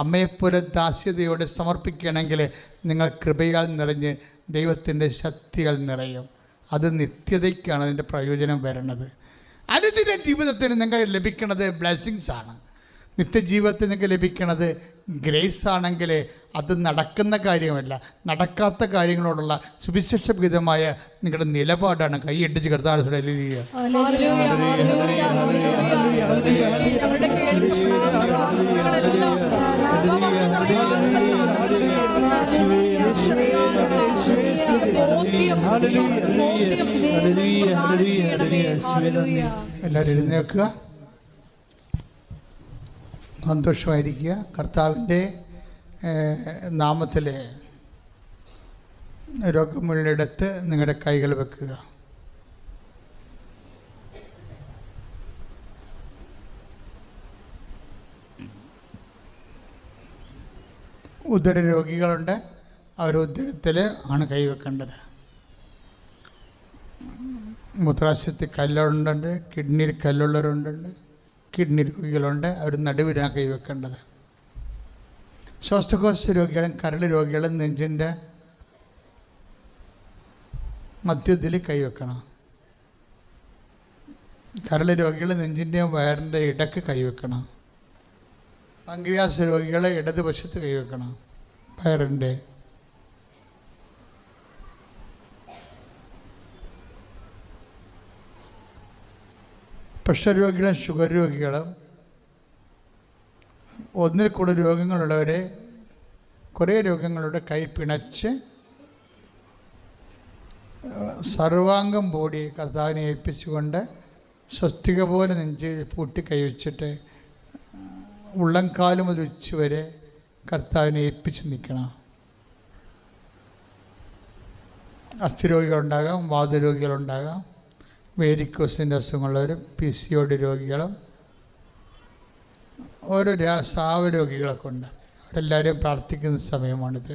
അമ്മയെപ്പോലെ ദാസ്യതയോടെ സമർപ്പിക്കുകയാണെങ്കിൽ നിങ്ങൾ കൃപയാൽ നിറഞ്ഞ് ദൈവത്തിൻ്റെ ശക്തികൾ നിറയും. അത് നിത്യതയ്ക്കാണ് അതിൻ്റെ പ്രയോജനം വരുന്നത്. അനുദിന ജീവിതത്തിന് നിങ്ങൾക്ക് ലഭിക്കുന്നത് ബ്ലെസ്സിങ്സ് ആണ്. നിത്യജീവിതത്തിൽ നിങ്ങൾക്ക് ലഭിക്കുന്നത് ഗ്രേസ് ആണെങ്കിൽ അത് നടക്കുന്ന കാര്യമല്ല, നടക്കാത്ത കാര്യങ്ങളോടുള്ള സുവിശേഷവിധമായ നിങ്ങളുടെ നിലപാടാണ്. കൈയിട്ടിച്ച് കർത്താവ് എല്ലാവരും എഴുന്നേൽക്കുക, സന്തോഷമായിരിക്കുക. കർത്താവിൻ്റെ നാമത്തിൽ രോഗമുള്ളിടത്ത് നിങ്ങളുടെ കൈകൾ വെക്കുക. ഉദര രോഗികളുണ്ട്, അവർ ഉദരത്തിൽ ആണ് കൈവെക്കേണ്ടത്. മൂത്രാശയത്തിൽ കല്ലുണ്ടുണ്ട്, കിഡ്നിയിൽ കല്ലുള്ളവരുണ്ട്, കിഡ്നി രോഗികളുണ്ട്, അവർ നടുവിലാണ് കൈവെക്കേണ്ടത്. ശ്വാസകോശ രോഗികളും കരൾ രോഗികളും നെഞ്ചിൻ്റെ മധ്യത്തിൽ കൈവെക്കണം. കരൾ രോഗികൾ നെഞ്ചിൻ്റെയും വയറിൻ്റെ ഇടയ്ക്ക് കൈവെക്കണം. പങ്ക്രിയാസ് രോഗികളെ ഇടതുവശത്ത് കൈവെക്കണം വയറിൻ്റെ. പ്രഷർ രോഗികളും ഷുഗർ രോഗികളും ഒന്നിൽ കൂടുതൽ രോഗങ്ങളുള്ളവരെ, കുറേ രോഗങ്ങളുടെ കൈ പിണച്ച് സർവാംഗം ബോഡി കർത്താവിനെ ഏൽപ്പിച്ചുകൊണ്ട് സ്വസ്തിക പോലെ നെഞ്ച് പൂട്ടി കൈവച്ചിട്ട് ഉള്ളംകാലം മുതൽ ഉച്ച വരെ കർത്താവിനെ ഏൽപ്പിച്ച് നിൽക്കണം. അസ്ഥിരോഗികളുണ്ടാകാം, വാതരോഗികളുണ്ടാകാം, വേരിക്കോസിൻ്റെ അസുഖമുള്ളവരും PCOD രോഗികളും ഓരോ സാവരോഗികളൊക്കെ ഉണ്ട്. അവരെല്ലാവരും പ്രാർത്ഥിക്കുന്ന സമയമാണിത്.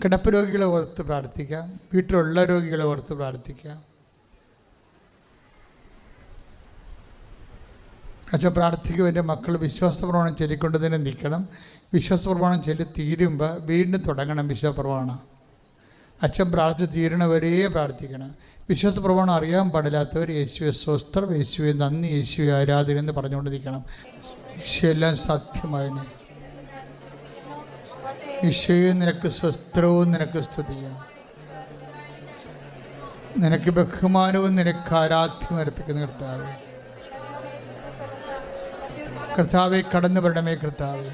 കിടപ്പ് രോഗികളെ ഓർത്ത് പ്രാർത്ഥിക്കാം, വീട്ടിലുള്ള രോഗികളെ ഓർത്ത് പ്രാർത്ഥിക്കാം. അച്ഛൻ പ്രാർത്ഥിക്കും, എൻ്റെ മക്കൾ വിശ്വാസപ്രമാണം ചൊല്ലിക്കൊണ്ടതിനെ നിൽക്കണം. വിശ്വാസപ്രമാണം ചൊല്ലി തീരുമ്പോൾ വീണ്ടും തുടങ്ങണം വിശ്വാസപ്രമാണം. അച്ഛൻ പ്രാർത്ഥിച്ച് തീരണവരേ പ്രാർത്ഥിക്കണം. വിശ്വാസപ്രമാണം അറിയാൻ പാടില്ലാത്തവർ യേശുവെ സ്വസ്ത്രം, യേശുവെ നന്ദി, യേശുവെ ആരാധന എന്ന് പറഞ്ഞുകൊണ്ട് നിൽക്കണം. ഈശോയെല്ലാം സത്യമായതിന്, ഈശോയെ നിനക്ക് സ്വസ്ത്രവും നിനക്ക് സ്തുതിയും, നിനക്ക് ബഹുമാനവും നിനക്ക് ആരാധ്യം അർപ്പിക്കുന്ന കർത്താവേ. കർത്താവെ കടന്നു വരണമേ, കർത്താവെ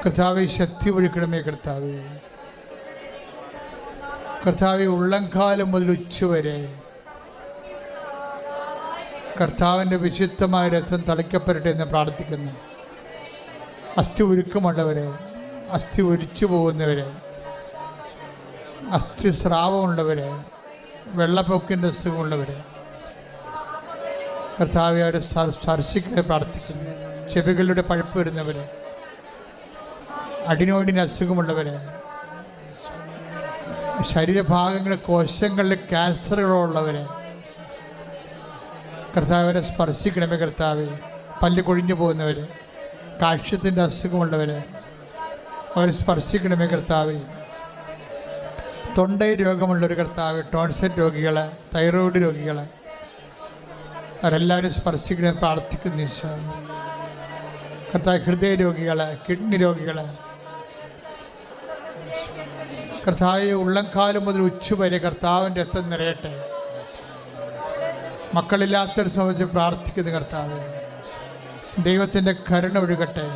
കർത്താവെ ശക്തി ഒഴുക്കണമേ, കർത്താവെ കർത്താവെ ഉള്ളംകാലം മുതൽ ഉച്ചവരെ കർത്താവിൻ്റെ വിശുദ്ധമായ രക്തം തളിക്കപ്പെടട്ടെ എന്ന് പ്രാർത്ഥിക്കുന്നു. അസ്ഥി ഉരുക്കമുള്ളവരെ, അസ്ഥി ഉരിച്ചു പോകുന്നവരെ, അസ്ഥി സ്രാവമുള്ളവരെ, വെള്ളപ്പൊക്കിൻ്റെ അസുഖമുള്ളവരെ കർത്താവെ അവരെ സ്പർശിക്കണേ പ്രാർത്ഥിക്കുന്നു. ചെവികളുടെ പഴുപ്പ് വരുന്നവരെ, അഡിനോയിഡിന് അസുഖമുള്ളവരെ, ശരീരഭാഗങ്ങളിൽ കോശങ്ങളിൽ ക്യാൻസറുകളുള്ളവരെ കർത്താവരെ സ്പർശിക്കണമേ. കർത്താവെ പല്ല് കൊഴിഞ്ഞു പോകുന്നവർ, കാഴ്ചത്തിൻ്റെ അസുഖമുള്ളവർ അവരെ സ്പർശിക്കണമേ. കർത്താവെ തൊണ്ടയിൽ രോഗമുള്ളൊരു കർത്താവ്, ടോൺസിൽ രോഗികൾ, തൈറോയ്ഡ് രോഗികൾ അവരെല്ലാവരും സ്പർശിക്കണേ പ്രാർത്ഥിക്കുന്നു. ഈശോ കർത്താവ് ഹൃദയ രോഗികൾ, കിഡ്നി രോഗികൾ കർത്താവ് ഉള്ളംകാലം മുതൽ ഉച്ചവരെ കർത്താവിൻ്റെ രക്തം നിറയട്ടെ. മക്കളില്ലാത്തൊരു സമയത്ത് പ്രാർത്ഥിക്കുന്നു കർത്താവ്, ദൈവത്തിൻ്റെ കരുണ ഒഴുകട്ടെ.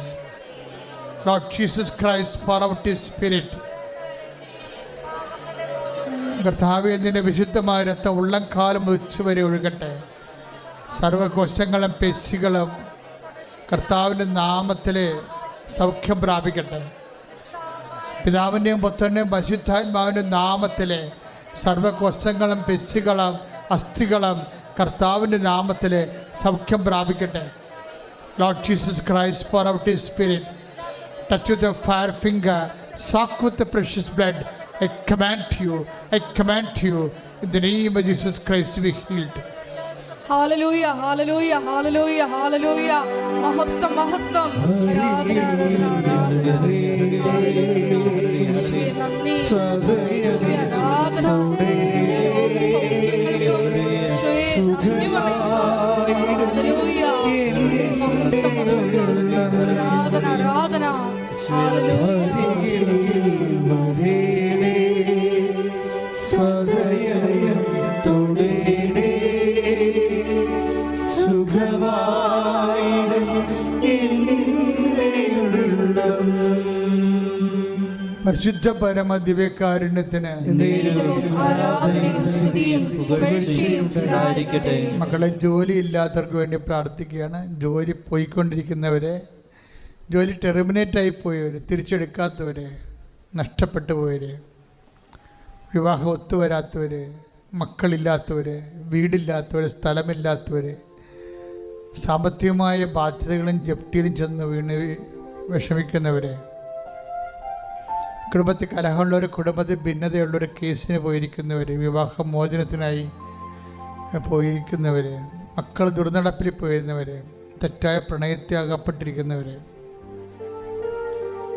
Lord Jesus Christ pour out his spirit. കർത്താവേ നിന്റെ വിശുദ്ധമായ രക്തം ഉള്ളംകാലം മുതൽ ഉച്ചവരെ ഒഴുകട്ടെ. സർവകോശങ്ങളും പേശികളും കർത്താവിൻ്റെ നാമത്തിൽ സൗഖ്യം പ്രാപിക്കട്ടെ. പിതാവിൻ്റെയും പുത്രൻ്റെയും പരിശുദ്ധാത്മാവിൻ്റെ നാമത്തിൽ സർവകോശങ്ങളും പേശികളും അസ്ഥികളും കർത്താവിൻ്റെ നാമത്തിൽ സൗഖ്യം പ്രാപിക്കട്ടെ. Lord Jesus Christ, pour out his spirit. Touch with the fire finger, soak with the precious blood. I command you, in the name of Jesus Christ, be healed. Hallelujah, ഹല്ലേലൂയ, ഹല്ലേലൂയ, ഹല്ലേലൂയ. മഹത്വം, മഹത്വം. ആരാധന, ആരാധന. യേശുവേ നന്ദി. യേശുവേ ആരാധന. യേശുവേ ഹല്ലേലൂയ. ആരാധന, ആരാധന. ഹല്ലേലൂയ. പരിശുദ്ധ പരമ ദിവ്യകാരുണ്യത്തിന് ആരാധനയും സ്തുതിയും പുകഴ്ചയും ഉണ്ടായിരിക്കട്ടെ. മക്കളെ, ജോലി ഇല്ലാത്തവർക്ക് വേണ്ടി പ്രാർത്ഥിക്കുകയാണ്. ജോലി പോയിക്കൊണ്ടിരിക്കുന്നവരെ, ജോലി ടെർമിനേറ്റായി പോയവർ, തിരിച്ചെടുക്കാത്തവർ, നഷ്ടപ്പെട്ടു പോയവർ, വിവാഹം ഒത്തുവരാത്തവർ, മക്കളില്ലാത്തവർ, വീടില്ലാത്തവർ, സ്ഥലമില്ലാത്തവർ, സാമ്പത്തികമായ ബാധ്യതകളും ജപ്തിയിലും ചെന്ന് വീണ് വിഷമിക്കുന്നവർ, കുടുംബത്തിൽ കലഹമുള്ളവർ, കുടുംബത്തിൽ ഭിന്നതയുള്ളവർ, കേസിന് പോയിരിക്കുന്നവർ, വിവാഹമോചനത്തിനായി പോയിരിക്കുന്നവർ, മക്കൾ ദുർനടപ്പിൽ പോയിരുന്നവർ, തെറ്റായ പ്രണയത്തെ അകപ്പെട്ടിരിക്കുന്നവർ,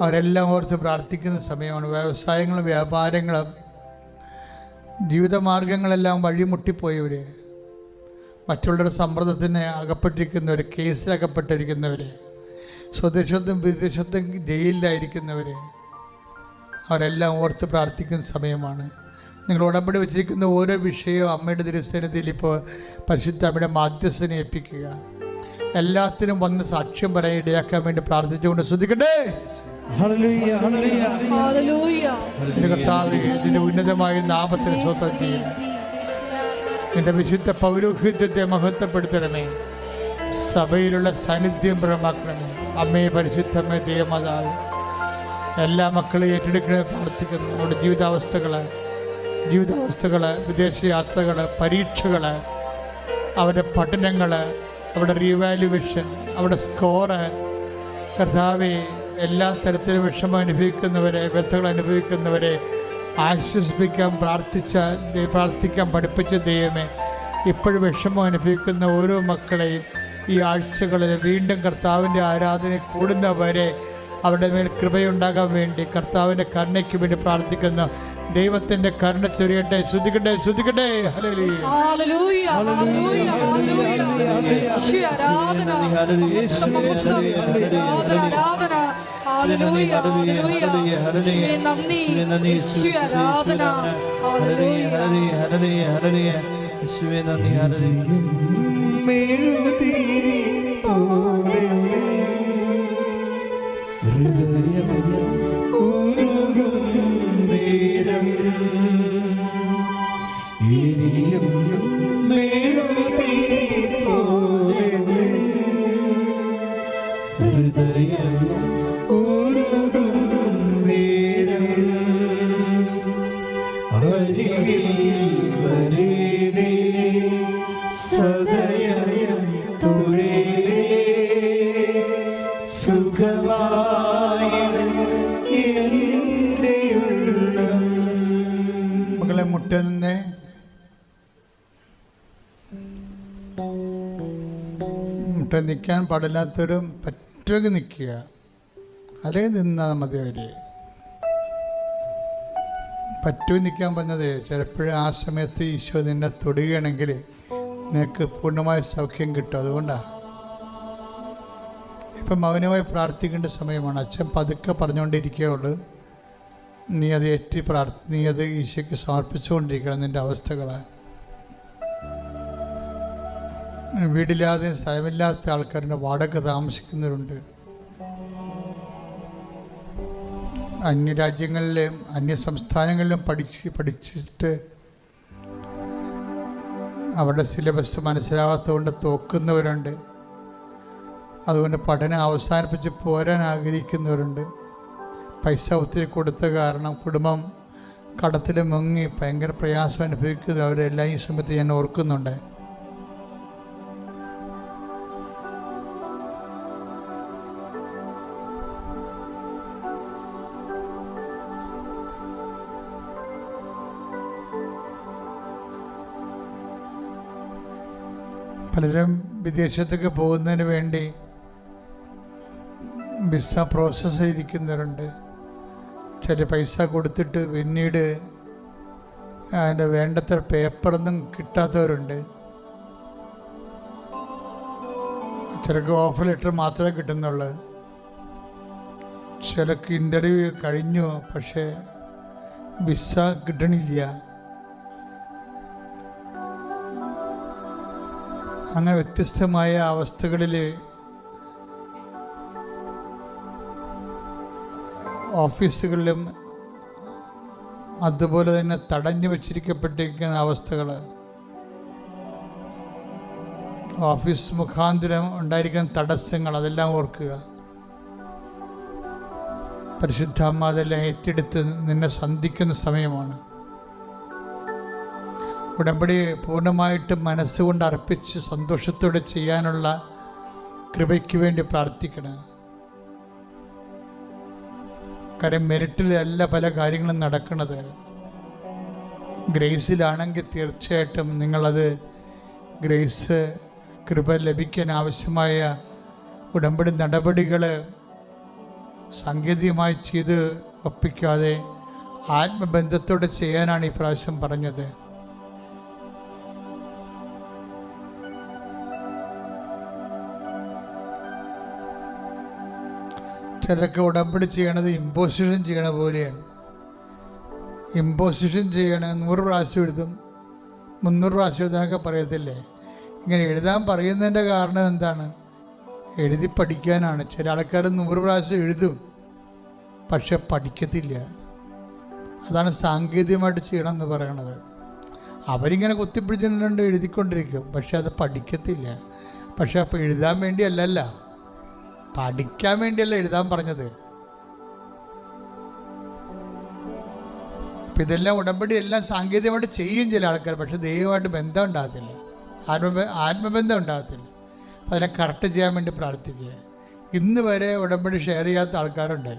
അവരെല്ലാം ഓർത്ത് പ്രാർത്ഥിക്കുന്ന സമയമാണ്. വ്യവസായങ്ങളും വ്യാപാരങ്ങളും ജീവിതമാർഗങ്ങളെല്ലാം വഴിമുട്ടിപ്പോയവർ, മറ്റുള്ളവരുടെ സമ്മർദ്ദത്തിന് അകപ്പെട്ടിരിക്കുന്നവർ, കേസിലകപ്പെട്ടിരിക്കുന്നവർ, സ്വദേശത്തും വിദേശത്തും ജയിലിലായിരിക്കുന്നവർ, അവരെല്ലാം ഓർത്ത് പ്രാർത്ഥിക്കുന്ന സമയമാണ്. നിങ്ങൾ ഉടമ്പടി വെച്ചിരിക്കുന്ന ഓരോ വിഷയവും അമ്മയുടെ തിരുസന്നിധിയിൽ ഇപ്പോൾ പരിശുദ്ധ അമ്മയുടെ മാധ്യസ്ഥനെ ഏൽപ്പിക്കുക. എല്ലാത്തിനും വന്ന് സാക്ഷ്യം പറയാൻ ഇടയാക്കാൻ വേണ്ടി പ്രാർത്ഥിച്ചുകൊണ്ട് ശ്രദ്ധിക്കട്ടെ. കർത്താവേ, ഇതിൻ്റെ ഉന്നതമായ നാമത്തിന് സ്വന്തം ചെയ്യുന്നു. നിന്റെ വിശുദ്ധ പൗരോഹിത്യത്തെ മഹത്വപ്പെടുത്തണമേ. സഭയിലുള്ള സാന്നിധ്യം പ്രമാക്കണമേ. അമ്മേ, പരിശുദ്ധമേ, ദേവമാതാവ്, എല്ലാ മക്കളെയും ഏറ്റെടുക്കണേ പ്രാർത്ഥിക്കുന്നു. അവരുടെ ജീവിതാവസ്ഥകൾ, വിദേശയാത്രകൾ, പരീക്ഷകൾ, അവരുടെ പഠനങ്ങൾ, അവരുടെ റീവാലുവേഷൻ, അവരുടെ സ്കോറ്, കർത്താവെ, എല്ലാ തരത്തിലും വിഷമം അനുഭവിക്കുന്നവരെ, വ്യഥകൾ അനുഭവിക്കുന്നവരെ ആശ്വസിപ്പിക്കാൻ പ്രാർത്ഥിക്കാൻ പഠിപ്പിച്ച ദൈവമേ, ഇപ്പോഴും വിഷമം അനുഭവിക്കുന്ന ഓരോ മക്കളെയും ഈ ആഴ്ചകളിൽ വീണ്ടും കർത്താവിൻ്റെ ആരാധന കൂടുന്നവരെ അവരുടെ മേൽ കൃപയുണ്ടാകാൻ വേണ്ടി കർത്താവിൻ്റെ കരുണയ്ക്ക് വേണ്ടി പ്രാർത്ഥിക്കുന്ന ദൈവത്തിൻ്റെ കരുണ ചൊരിയട്ടെ. ശ്രുതിക്കട്ടെ, ശ്രുതിക്കട്ടെ. ഹല്ലേലൂയ. മകളെ, മുട്ടുന്നേ. മുട്ട നിൽക്കാൻ പാടില്ലാത്തവരും പറ്റുമെങ്കിൽ നിൽക്കുക, അല്ലെങ്കിൽ നിന്നാൽ മതി. അവർ പറ്റുമെങ്കിൽ നിൽക്കാൻ പറഞ്ഞത് ചിലപ്പോഴും ആ സമയത്ത് ഈശോ നിന്നെ തൊടുകയാണെങ്കിൽ നിനക്ക് പൂർണ്ണമായ സൗഖ്യം കിട്ടും. അതുകൊണ്ടാണ് ഇപ്പം മൗനമായി പ്രാർത്ഥിക്കേണ്ട സമയമാണ്. അച്ഛൻ പതുക്കെ പറഞ്ഞുകൊണ്ടിരിക്കുകയുള്ളൂ. നീ അത് നീ അത് ഈശോയ്ക്ക് സമർപ്പിച്ചുകൊണ്ടിരിക്കണം. നിൻ്റെ അവസ്ഥകളെ, വീടില്ലാതെ സ്ഥലമില്ലാത്ത ആൾക്കാരുടെ വാടക താമസിക്കുന്നവരുണ്ട്. അന്യരാജ്യങ്ങളിലും അന്യ സംസ്ഥാനങ്ങളിലും പഠിച്ചിട്ട് അവരുടെ സിലബസ് മനസ്സിലാവാത്തതുകൊണ്ട് തോക്കുന്നവരുണ്ട്. അതുകൊണ്ട് പഠനം അവസാനിപ്പിച്ച് പോരാൻ ആഗ്രഹിക്കുന്നവരുണ്ട്. പൈസ ഒത്തിരി കൊടുത്ത കാരണം കുടുംബം കടത്തിൽ മുങ്ങി ഭയങ്കര പ്രയാസം അനുഭവിക്കുന്നവരെല്ലാം ഈ സമയത്ത് ഞാൻ ഓർക്കുന്നുണ്ട്. പലരും വിദേശത്തേക്ക് പോകുന്നതിന് വേണ്ടി വിസ പ്രോസസ്സ് ചെയ്തിരിക്കുന്നവരുണ്ട്. ചില പൈസ കൊടുത്തിട്ട് പിന്നീട് അതിൻ്റെ വേണ്ടത്ര പേപ്പറൊന്നും കിട്ടാത്തവരുണ്ട്. ചിലർക്ക് ഓഫർ ലെറ്റർ മാത്രമേ കിട്ടുന്നുള്ളൂ. ചിലർക്ക് ഇൻ്റർവ്യൂ കഴിഞ്ഞു, പക്ഷേ വിസ കിട്ടണില്ല. അങ്ങനെ വ്യത്യസ്തമായ അവസ്ഥകളിൽ ഓഫീസുകളിലും അതുപോലെ തന്നെ തടഞ്ഞു വച്ചിരിക്കപ്പെട്ടിരിക്കുന്ന അവസ്ഥകൾ, ഓഫീസ് മുഖാന്തരം ഉണ്ടായിരിക്കുന്ന തടസ്സങ്ങൾ, അതെല്ലാം ഓർക്കുക. പരിശുദ്ധാത്മ അതെല്ലാം ഏറ്റെടുത്ത് നിന്നെ സന്ധിക്കുന്ന സമയമാണ്. ഉടമ്പടി പൂർണ്ണമായിട്ട് മനസ്സുകൊണ്ട് അർപ്പിച്ച് സന്തോഷത്തോടെ ചെയ്യാനുള്ള കൃപയ്ക്ക് വേണ്ടി പ്രാർത്ഥിക്കണം. കാര്യം മെറിറ്റിലല്ല പല കാര്യങ്ങളും നടക്കുന്നത്. ഗ്രേസിലാണെങ്കിൽ തീർച്ചയായിട്ടും നിങ്ങളത് ഗ്രേസ് കൃപ ലഭിക്കാൻ ആവശ്യമായ ഉടമ്പടി നടപടികൾ സാങ്കേതികമായി ചെയ്ത് ഒപ്പിക്കാതെ ആത്മബന്ധത്തോടെ ചെയ്യാനാണ് ഈ പ്രാവശ്യം പറഞ്ഞത്. ചിലരൊക്കെ ഉടമ്പടി ചെയ്യണത് ഇമ്പോസിഷൻ ചെയ്യണ പോലെയാണ്. ഇമ്പോസിഷൻ ചെയ്യണ 100 പ്രാവശ്യം എഴുതും, 300 പ്രാവശ്യം എഴുതാനൊക്കെ പറയത്തില്ലേ? ഇങ്ങനെ എഴുതാൻ പറയുന്നതിൻ്റെ കാരണം എന്താണ്? എഴുതി പഠിക്കാനാണ്. ചില ആൾക്കാർ 100 പ്രാവശ്യം എഴുതും, പക്ഷെ പഠിക്കത്തില്ല. അതാണ് സാങ്കേതികമായിട്ട് ചെയ്യണമെന്ന് പറയണത്. അവരിങ്ങനെ കുത്തിപ്പിടിച്ചിട്ടുണ്ട് എഴുതിക്കൊണ്ടിരിക്കും, പക്ഷെ അത് പഠിക്കത്തില്ല. പക്ഷെ അപ്പോൾ എഴുതാൻ വേണ്ടിയല്ലല്ല, പഠിക്കാൻ വേണ്ടിയല്ല എഴുതാൻ പറഞ്ഞത്. അപ്പം ഇതെല്ലാം ഉടമ്പടി എല്ലാം സാങ്കേതികമായിട്ട് ചെയ്യും ചില ആൾക്കാർ, പക്ഷെ ദൈവമായിട്ട് ബന്ധം ഉണ്ടാകത്തില്ല, ആത്മബന്ധം ഉണ്ടാകത്തില്ല. അപ്പം അതിനെ കറക്റ്റ് ചെയ്യാൻ വേണ്ടി പ്രാർത്ഥിക്കുക. ഇന്ന് വരെ ഉടമ്പടി ഷെയർ ചെയ്യാത്ത ആൾക്കാരുണ്ട്.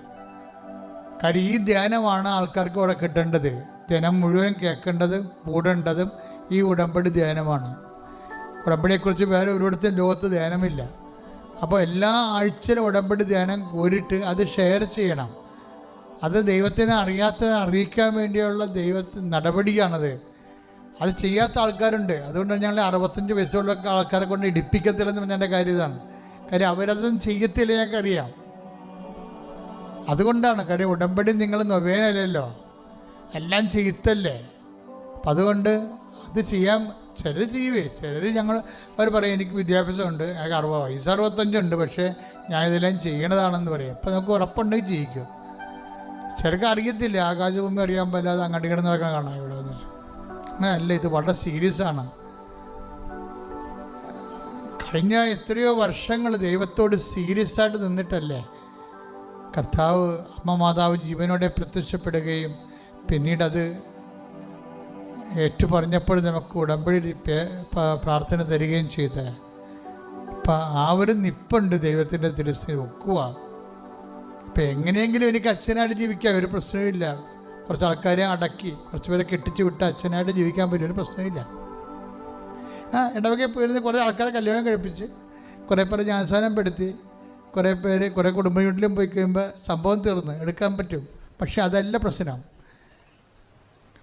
കാര്യം ഈ ധ്യാനമാണ് ആൾക്കാർക്ക് ഇവിടെ കിട്ടേണ്ടത്. ജനം മുഴുവൻ കേൾക്കേണ്ടതും കൂടേണ്ടതും ഈ ഉടമ്പടി ധ്യാനമാണ്. ഉടമ്പടിയെക്കുറിച്ച് വേറെ ഒരിടത്തും ലോകത്ത് ധ്യാനമില്ല. അപ്പോൾ എല്ലാ ആഴ്ചയിലും ഉടമ്പടി ധ്യാനം കോരിട്ട് അത് ഷെയർ ചെയ്യണം. അത് ദൈവത്തിനെ അറിയിക്കാൻ വേണ്ടിയുള്ള നടപടിയാണത്. അത് ചെയ്യാത്ത ആൾക്കാരുണ്ട്. അതുകൊണ്ടാണ് ഞങ്ങൾ 65 വയസ്സുള്ള ആൾക്കാരെ കൊണ്ട് ഇടിപ്പിക്കത്തില്ലെന്ന് പറഞ്ഞതിൻ്റെ കാര്യം ഇതാണ്. കാര്യം അവരതൊന്നും ചെയ്യത്തില്ല, ഞങ്ങൾക്കറിയാം. അതുകൊണ്ടാണ്. കാര്യം ഉടമ്പടി നിങ്ങൾ നൊവേനല്ലോ, എല്ലാം ചെയ്യത്തല്ലേ. അപ്പം അതുകൊണ്ട് അത് ചെയ്യാൻ ചിലർ ചെയ്യുവേ. ചിലർ അവർ പറയും എനിക്ക് വിദ്യാഭ്യാസമുണ്ട്, ഞങ്ങൾക്ക് 60 വയസ്സ് 65 പക്ഷേ ഞാൻ ഇതെല്ലാം ചെയ്യണതാണെന്ന് പറയും. അപ്പം നമുക്ക് ഉറപ്പുണ്ടെങ്കിൽ ചെയ്യിക്കും. ചിലർക്ക് അറിയത്തില്ല, ആകാശഭൂമി അറിയാൻ പറ്റാതെ അങ്ങോട്ട് കിടന്നതൊക്കെ കാണാം ഇവിടെ വന്നിട്ട്. അങ്ങനെയല്ല, ഇത് വളരെ സീരിയസ് ആണ്. കഴിഞ്ഞ എത്രയോ വർഷങ്ങൾ ദൈവത്തോട് സീരിയസ് ആയിട്ട് നിന്നിട്ടല്ലേ കർത്താവ് അമ്മ മാതാവ് ജീവനോടെ പ്രത്യക്ഷപ്പെടുകയും പിന്നീട് അത് ഏറ്റുപറഞ്ഞപ്പോൾ നമുക്ക് ഉടമ്പടി പ്രാർത്ഥന തരികയും ചെയ്ത്. അപ്പം ആ ഒരു നിപ്പുണ്ട് ദൈവത്തിൻ്റെ തിരുസ്ഥിതി ഒക്കുക. ഇപ്പം എങ്ങനെയെങ്കിലും എനിക്ക് അച്ഛനായിട്ട് ജീവിക്കാം, ഒരു പ്രശ്നമില്ല. കുറച്ച് ആൾക്കാരെ അടക്കി കുറച്ച് പേരെ കെട്ടിച്ച് വിട്ട് അച്ഛനായിട്ട് ജീവിക്കാൻ പറ്റും, ഒരു പ്രശ്നമില്ല. ഇടവകയിൽ പോയിരുന്ന് കുറേ ആൾക്കാരെ കല്യാണം കഴിപ്പിച്ച് കുറേ പേരെ ജ്ഞാനസ്നാനം പെടുത്തി കുറേ പേര് കുറേ കുടുംബ വീട്ടിലും പോയി കഴിയുമ്പോൾ സംഭവം തീർന്ന് എടുക്കാൻ പറ്റും. പക്ഷെ അതല്ല പ്രശ്നം.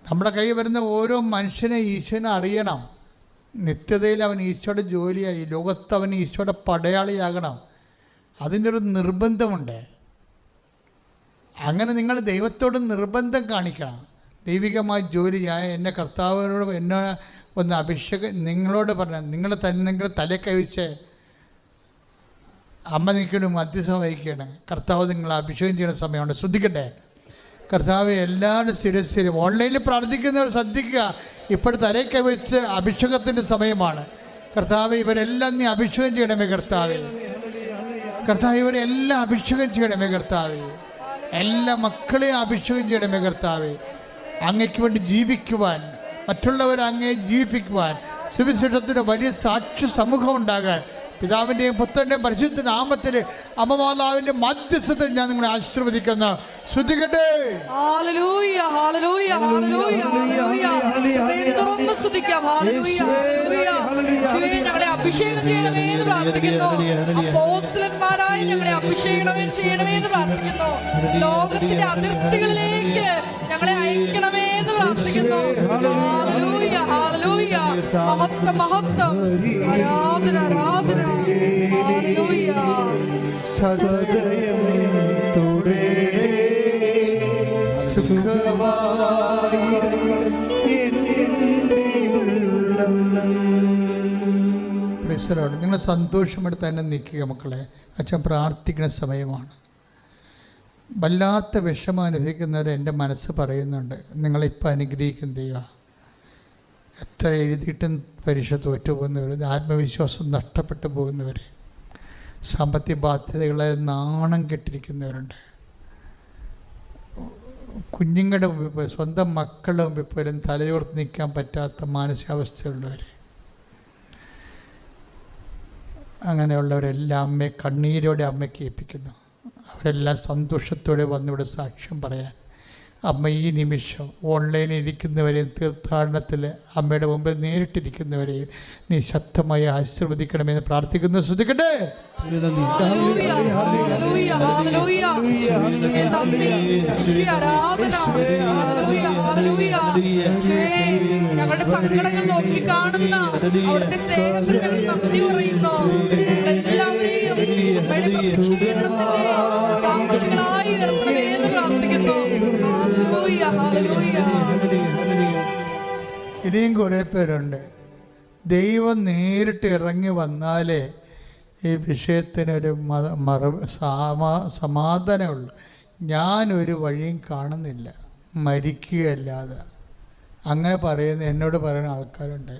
നമ്മുടെ കയ്യിൽ വരുന്ന ഓരോ മനുഷ്യനെ ഈശോനെ അറിയണം. നിത്യതയിൽ അവൻ ഈശോയുടെ ജോലിയായി, ലോകത്ത് അവൻ ഈശോയുടെ പടയാളിയാകണം. അതിൻ്റെ ഒരു നിർബന്ധമുണ്ട്. അങ്ങനെ നിങ്ങൾ ദൈവത്തോട് നിർബന്ധം കാണിക്കണം. ദൈവികമായ ജോലിയായ എന്നെ കർത്താവിനോട് എന്നെ ഒന്ന് അഭിഷേകം നിങ്ങളോട് പറഞ്ഞ നിങ്ങൾ തല കവിച്ച് അമ്മ നിൽക്കണം, മധ്യസ്ഥം വഹിക്കുകയാണ്. കർത്താവ് നിങ്ങളെ അഭിഷേകം ചെയ്യുന്ന സമയമുണ്ട്. ശ്രദ്ധിക്കട്ടെ, കർത്താവ് എല്ലാവരും ശിരസ്സിലും ഓൺലൈനിൽ പ്രാർത്ഥിക്കുന്നവർ ശ്രദ്ധിക്കുക. ഇപ്പോൾ തലയ്ക്ക് വെച്ച് അഭിഷേകത്തിൻ്റെ സമയമാണ്. കർത്താവ് ഇവരെല്ലാം നീ അഭിഷേകം ചെയ്യണമേ കർത്താവ്. കർത്താവ് ഇവരെല്ലാം അഭിഷേകം ചെയ്യണമേ കർത്താവ്. എല്ലാ മക്കളെയും അഭിഷേകം ചെയ്യണമേ കർത്താവ്. അങ്ങയ്ക്ക് വേണ്ടി ജീവിക്കുവാൻ, മറ്റുള്ളവരെ അങ്ങയെ ജീവിപ്പിക്കുവാൻ, സുവിശേഷത്തിൻ്റെ വലിയ സാക്ഷ്യ സമൂഹം ഉണ്ടാകാൻ പിതാവിൻ്റെയും പുത്രൻ്റെയും പരിശുദ്ധ നാമത്തിൽ അമ്മമാതാവിൻ്റെ മധ്യസ്ഥത്തിൽ ഞാൻ നിങ്ങളെ ആശീർവദിക്കുന്നു. ശ്രദ്ധിക്കട്ടെ. ഞങ്ങളെ അഭിഷേകം ചെയ്യണമേ എന്ന് പ്രാർത്ഥിക്കുന്നു. അപ്പോസ്തലന്മാരായി ഞങ്ങളെ അഭിഷേകം ചെയ്യണമേ എന്ന് പ്രാർത്ഥിക്കുന്നു. ലോകത്തിന്റെ അതിർത്തികളിലേക്ക് ഞങ്ങളെ അയക്കണമേ എന്ന് പ്രാർത്ഥിക്കുന്നു. ഹല്ലേലൂയ, ഹല്ലേലൂയ, മഹത്വം, മഹത്വം, ആരാധന, ആരാധന. ഹല്ലേലൂയ. സദയം തുടേ നിങ്ങൾ സന്തോഷമെടുത്ത് തന്നെ നിൽക്കുക മക്കളെ. അച്ഛൻ പ്രാർത്ഥിക്കുന്ന സമയമാണ്. വല്ലാത്ത വിഷമം അനുഭവിക്കുന്നവർ എൻ്റെ മനസ്സ് പറയുന്നുണ്ട്, നിങ്ങളിപ്പോൾ അനുഗ്രഹിക്കും ദൈവം. എത്ര എഴുതിയിട്ടും പരീക്ഷ തോറ്റു പോകുന്നവർ, ആത്മവിശ്വാസം നഷ്ടപ്പെട്ടു പോകുന്നവർ, സാമ്പത്തിക ബാധ്യതകളെ നാണം കെട്ടിരിക്കുന്നവരുണ്ട്, കുഞ്ഞുങ്ങളുടെ മുമ്പിൽ പോയി സ്വന്തം മക്കളുടെ മുമ്പിൽ പോലും തലയോർത്ത് നിൽക്കാൻ പറ്റാത്ത മാനസികാവസ്ഥയുള്ളവർ. അങ്ങനെയുള്ളവരെല്ലാം അമ്മയെ കണ്ണീരോടെ അമ്മയ്ക്ക് ഏൽപ്പിക്കുന്നു. അവരെല്ലാം സന്തോഷത്തോടെ വന്നിവിടെ സാക്ഷ്യം പറയാൻ. അമ്മ ഈ നിമിഷം ഓൺലൈനിൽ ഇരിക്കുന്നവരെയും തീർത്ഥാടനത്തിൽ അമ്മയുടെ മുമ്പിൽ നേരിട്ടിരിക്കുന്നവരെയും നീ ശക്തമായി ആശീർവദിക്കണമെന്ന് പ്രാർത്ഥിക്കുന്നു. ശ്രദ്ധിക്കട്ടെ. ഞങ്ങളുടെ സങ്കടങ്ങൾ നോക്കി കാണുന്ന അവിടുത്തെ സ്നേഹത്തിൽ ഞങ്ങൾ നന്ദി പറയുന്നു. എല്ലാവരെയും അമ്മയുടെ പ്രത്യക്ഷീകരണത്തിന്റെ സാക്ഷികളായി ഉയർത്തണമെന്ന് പ്രാർത്ഥിക്കുന്നു. ഇനിയും കുറേ പേരുണ്ട്. ദൈവം നേരിട്ട് ഇറങ്ങി വന്നാലേ ഈ വിഷയത്തിനൊരു സമാധാനമുള്ളൂ. ഞാനൊരു വഴിയും കാണുന്നില്ല മരിക്കുകയല്ലാതെ. അങ്ങനെ എന്നോട് പറയുന്ന ആൾക്കാരുണ്ട്,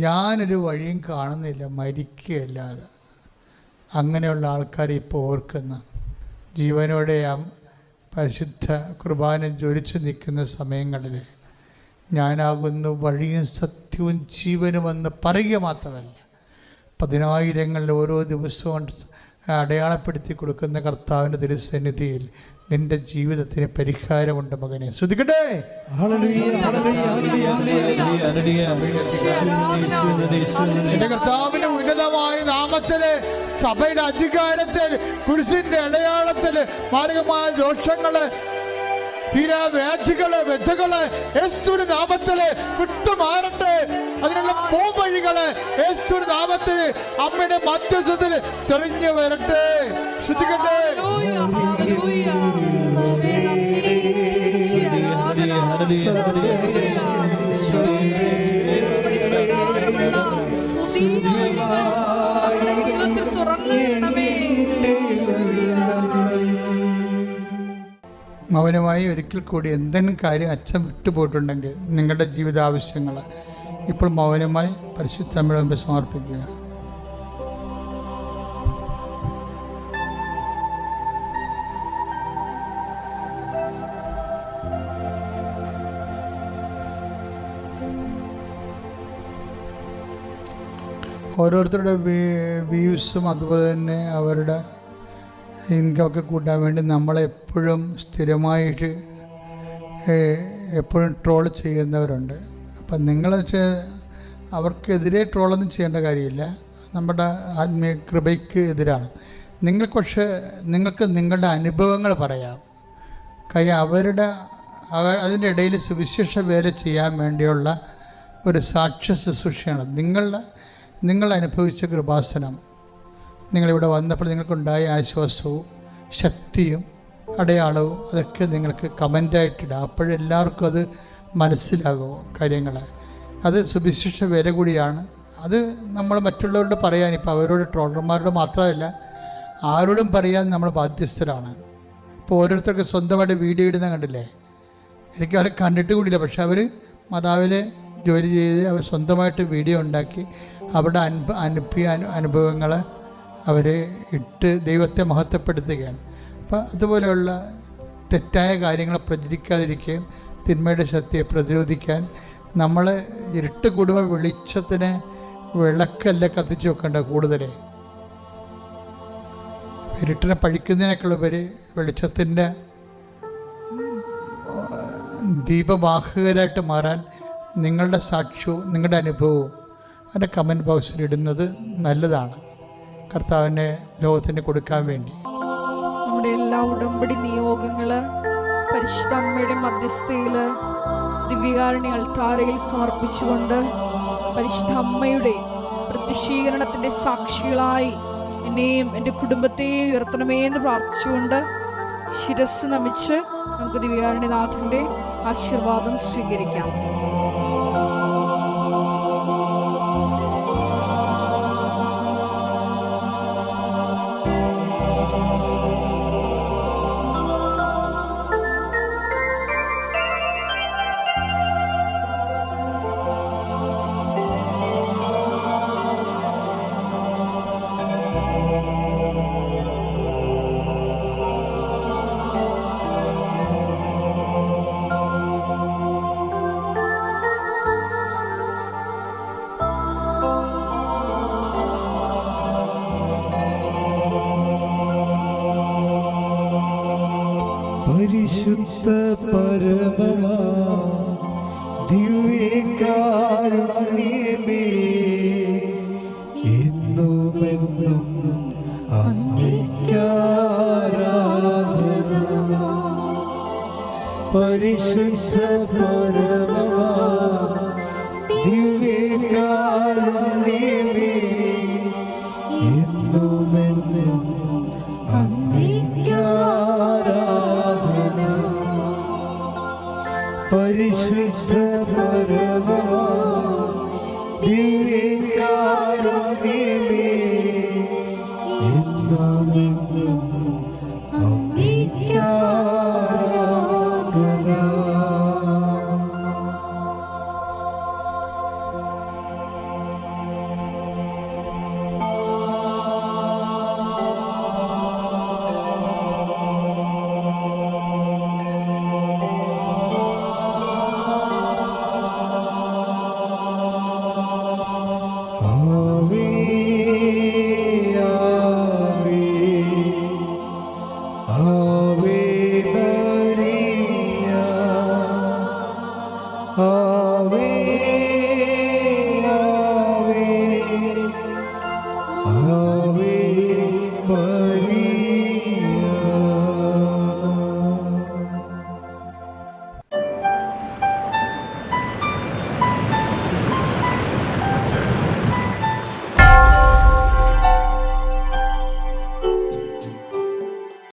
ഞാനൊരു വഴിയും കാണുന്നില്ല മരിക്കുകയല്ലാതെ. അങ്ങനെയുള്ള ആൾക്കാർ ഇപ്പോൾ ഓർക്കുന്ന ജീവനോടെ പരിശുദ്ധ കുർബാന ജ്വലിച്ച് നിൽക്കുന്ന സമയങ്ങളിൽ ഞാനാകുന്നു വഴിയും സത്യവും ജീവനുമെന്ന് പറയുക മാത്രമല്ല, 10,000 ഓരോ ദിവസവും അടയാളപ്പെടുത്തി കൊടുക്കുന്ന കർത്താവിൻ്റെ തിരുസന്നിധിയിൽ നിന്റെ ജീവിതത്തിന് പരിഹാരമുണ്ട് മകനെ. ശ്രദ്ധിക്കട്ടെ. എന്റെ കർത്താവിന്റെ ഉന്നതമായ നാമത്തില്, സഭയുടെ അധികാരത്തിൽ, കുരിശിന്റെ അടയാളത്തിൽ മാരകമായ ദോഷങ്ങള്, തീരാവ്യാധികള്, വ്യഥകള് യേശുവിന്റെ നാമത്തില് വിട്ടുമാറട്ടെ. അതിനുള്ള പോംവഴികള് യേശുവിന്റെ നാമത്തില് അമ്മയുടെ മധ്യസ്ഥത്തിൽ തെളിഞ്ഞു വരട്ടെ. ശ്രദ്ധിക്കട്ടെ. മൗനമായി ഒരിക്കൽ കൂടി എന്തെങ്കിലും കാര്യം അച്ഛൻ വിട്ടുപോയിട്ടുണ്ടെങ്കിൽ നിങ്ങളുടെ ജീവിതാവശ്യങ്ങൾ ഇപ്പോൾ മൗനമായി പരിശുദ്ധ അമ്മയുടെ മുമ്പിൽ സമർപ്പിക്കുക. ഓരോരുത്തരുടെ വ്യൂസും അതുപോലെ തന്നെ അവരുടെ ഇൻകമൊക്കെ കൂട്ടാൻ വേണ്ടി നമ്മളെപ്പോഴും സ്ഥിരമായിട്ട് എപ്പോഴും ട്രോൾ ചെയ്യുന്നവരുണ്ട്. അപ്പം നിങ്ങൾ അവർക്കെതിരെ ട്രോളൊന്നും ചെയ്യേണ്ട കാര്യമില്ല, നമ്മുടെ ആത്മീയ കൃപയ്ക്ക് എതിരാണ്. പക്ഷേ നിങ്ങൾക്ക് നിങ്ങളുടെ അനുഭവങ്ങൾ പറയാം. കാര്യം അതിൻ്റെ ഇടയിൽ സുവിശേഷ വേല ചെയ്യാൻ വേണ്ടിയുള്ള ഒരു സാക്ഷ്യ ശുശ്രൂഷയാണ്. നിങ്ങൾ അനുഭവിച്ച കൃപാസനം, നിങ്ങളിവിടെ വന്നപ്പോൾ നിങ്ങൾക്കുണ്ടായ ആശ്വാസവും ശക്തിയും അടയാളവും അതൊക്കെ നിങ്ങൾക്ക് കമൻ്റായിട്ടിടാം. അപ്പോഴെല്ലാവർക്കും അത് മനസ്സിലാകുമോ കാര്യങ്ങൾ. അത് സുവിശേഷ വില കൂടിയാണ്. അത് നമ്മൾ മറ്റുള്ളവരോട് പറയാൻ, ഇപ്പോൾ അവരോട് ട്രോളർമാരോട് മാത്രമല്ല ആരോടും പറയാൻ നമ്മൾ ബാധ്യസ്ഥരാണ്. ഇപ്പോൾ ഓരോരുത്തർക്ക് സ്വന്തമായിട്ട് വീഡിയോ ഇടുന്ന കണ്ടില്ലേ? എനിക്ക് അവരെ കണ്ടിട്ട് കൂടിയില്ല, പക്ഷെ അവർ മാതാവിലെ ജോലി ചെയ്ത് അവർ സ്വന്തമായിട്ട് വീഡിയോ ഉണ്ടാക്കി അവരുടെ അനുഭവങ്ങൾ അവർ ഇട്ട് ദൈവത്തെ മഹത്വപ്പെടുത്തുകയാണ്. അപ്പോൾ അതുപോലെയുള്ള തെറ്റായ കാര്യങ്ങൾ പ്രചരിക്കാതിരിക്കുകയും തിന്മയുടെ ശക്തിയെ പ്രതിരോധിക്കാൻ നമ്മൾ ഇരുട്ട് കുടുംബ വെളിച്ചത്തിന് വിളക്കല്ല കത്തിച്ച് വെക്കേണ്ട, കൂടുതൽ ഇരുട്ടിനെ പഴിക്കുന്നതിനേക്കുള്ളവർ വെളിച്ചത്തിൻ്റെ ദീപവാഹകരായിട്ട് മാറാൻ നിങ്ങളുടെ സാക്ഷ്യവും നിങ്ങളുടെ അനുഭവവും അതിൻ്റെ കമൻറ്റ് ബോക്സിൽ ഇടുന്നത് നല്ലതാണ്, കർത്താവിനെ ലോകത്തിന് കൊടുക്കാൻ വേണ്ടി. നമ്മുടെ എല്ലാ ഉടമ്പടി നിയോഗങ്ങള് പരിശുദ്ധ അമ്മയുടെ മധ്യസ്ഥയിൽ ദിവ്യകാരുണ്യ അൾത്താരയിൽ സമർപ്പിച്ചുകൊണ്ട് പരിശുദ്ധ അമ്മയുടെ പ്രത്യക്ഷീകരണത്തിന്റെ സാക്ഷികളായി എന്നെയും എൻ്റെ കുടുംബത്തെയും ഉയർത്തണമേ എന്ന് പ്രാർത്ഥിച്ചുകൊണ്ട് ശിരസ് നമിച്ച് നമുക്ക് ദിവ്യകാരുണ്യനാഥന്റെ ആശീർവാദം സ്വീകരിക്കാം. പരിശുദ്ധ പരമമാ ദിവ്യകാരുണ്യമേ, എന്നുമെന്നും അങ്ങേയ്ക്കാരാധന. പരിശുദ്ധ പരമമാ ദിവ്യകാരുണ്യമേ, എന്നുമെന്നും അങ്ങേയ്ക്കാരാധന. പരിശുദ്ധ പരമമാ ദിവ്യകാരുണ്യമേ, എന്നുമെന്നും അങ്ങേയ്ക്കാരാധന. ആവേ ആവേ ആവേ മരിയ, ആവേ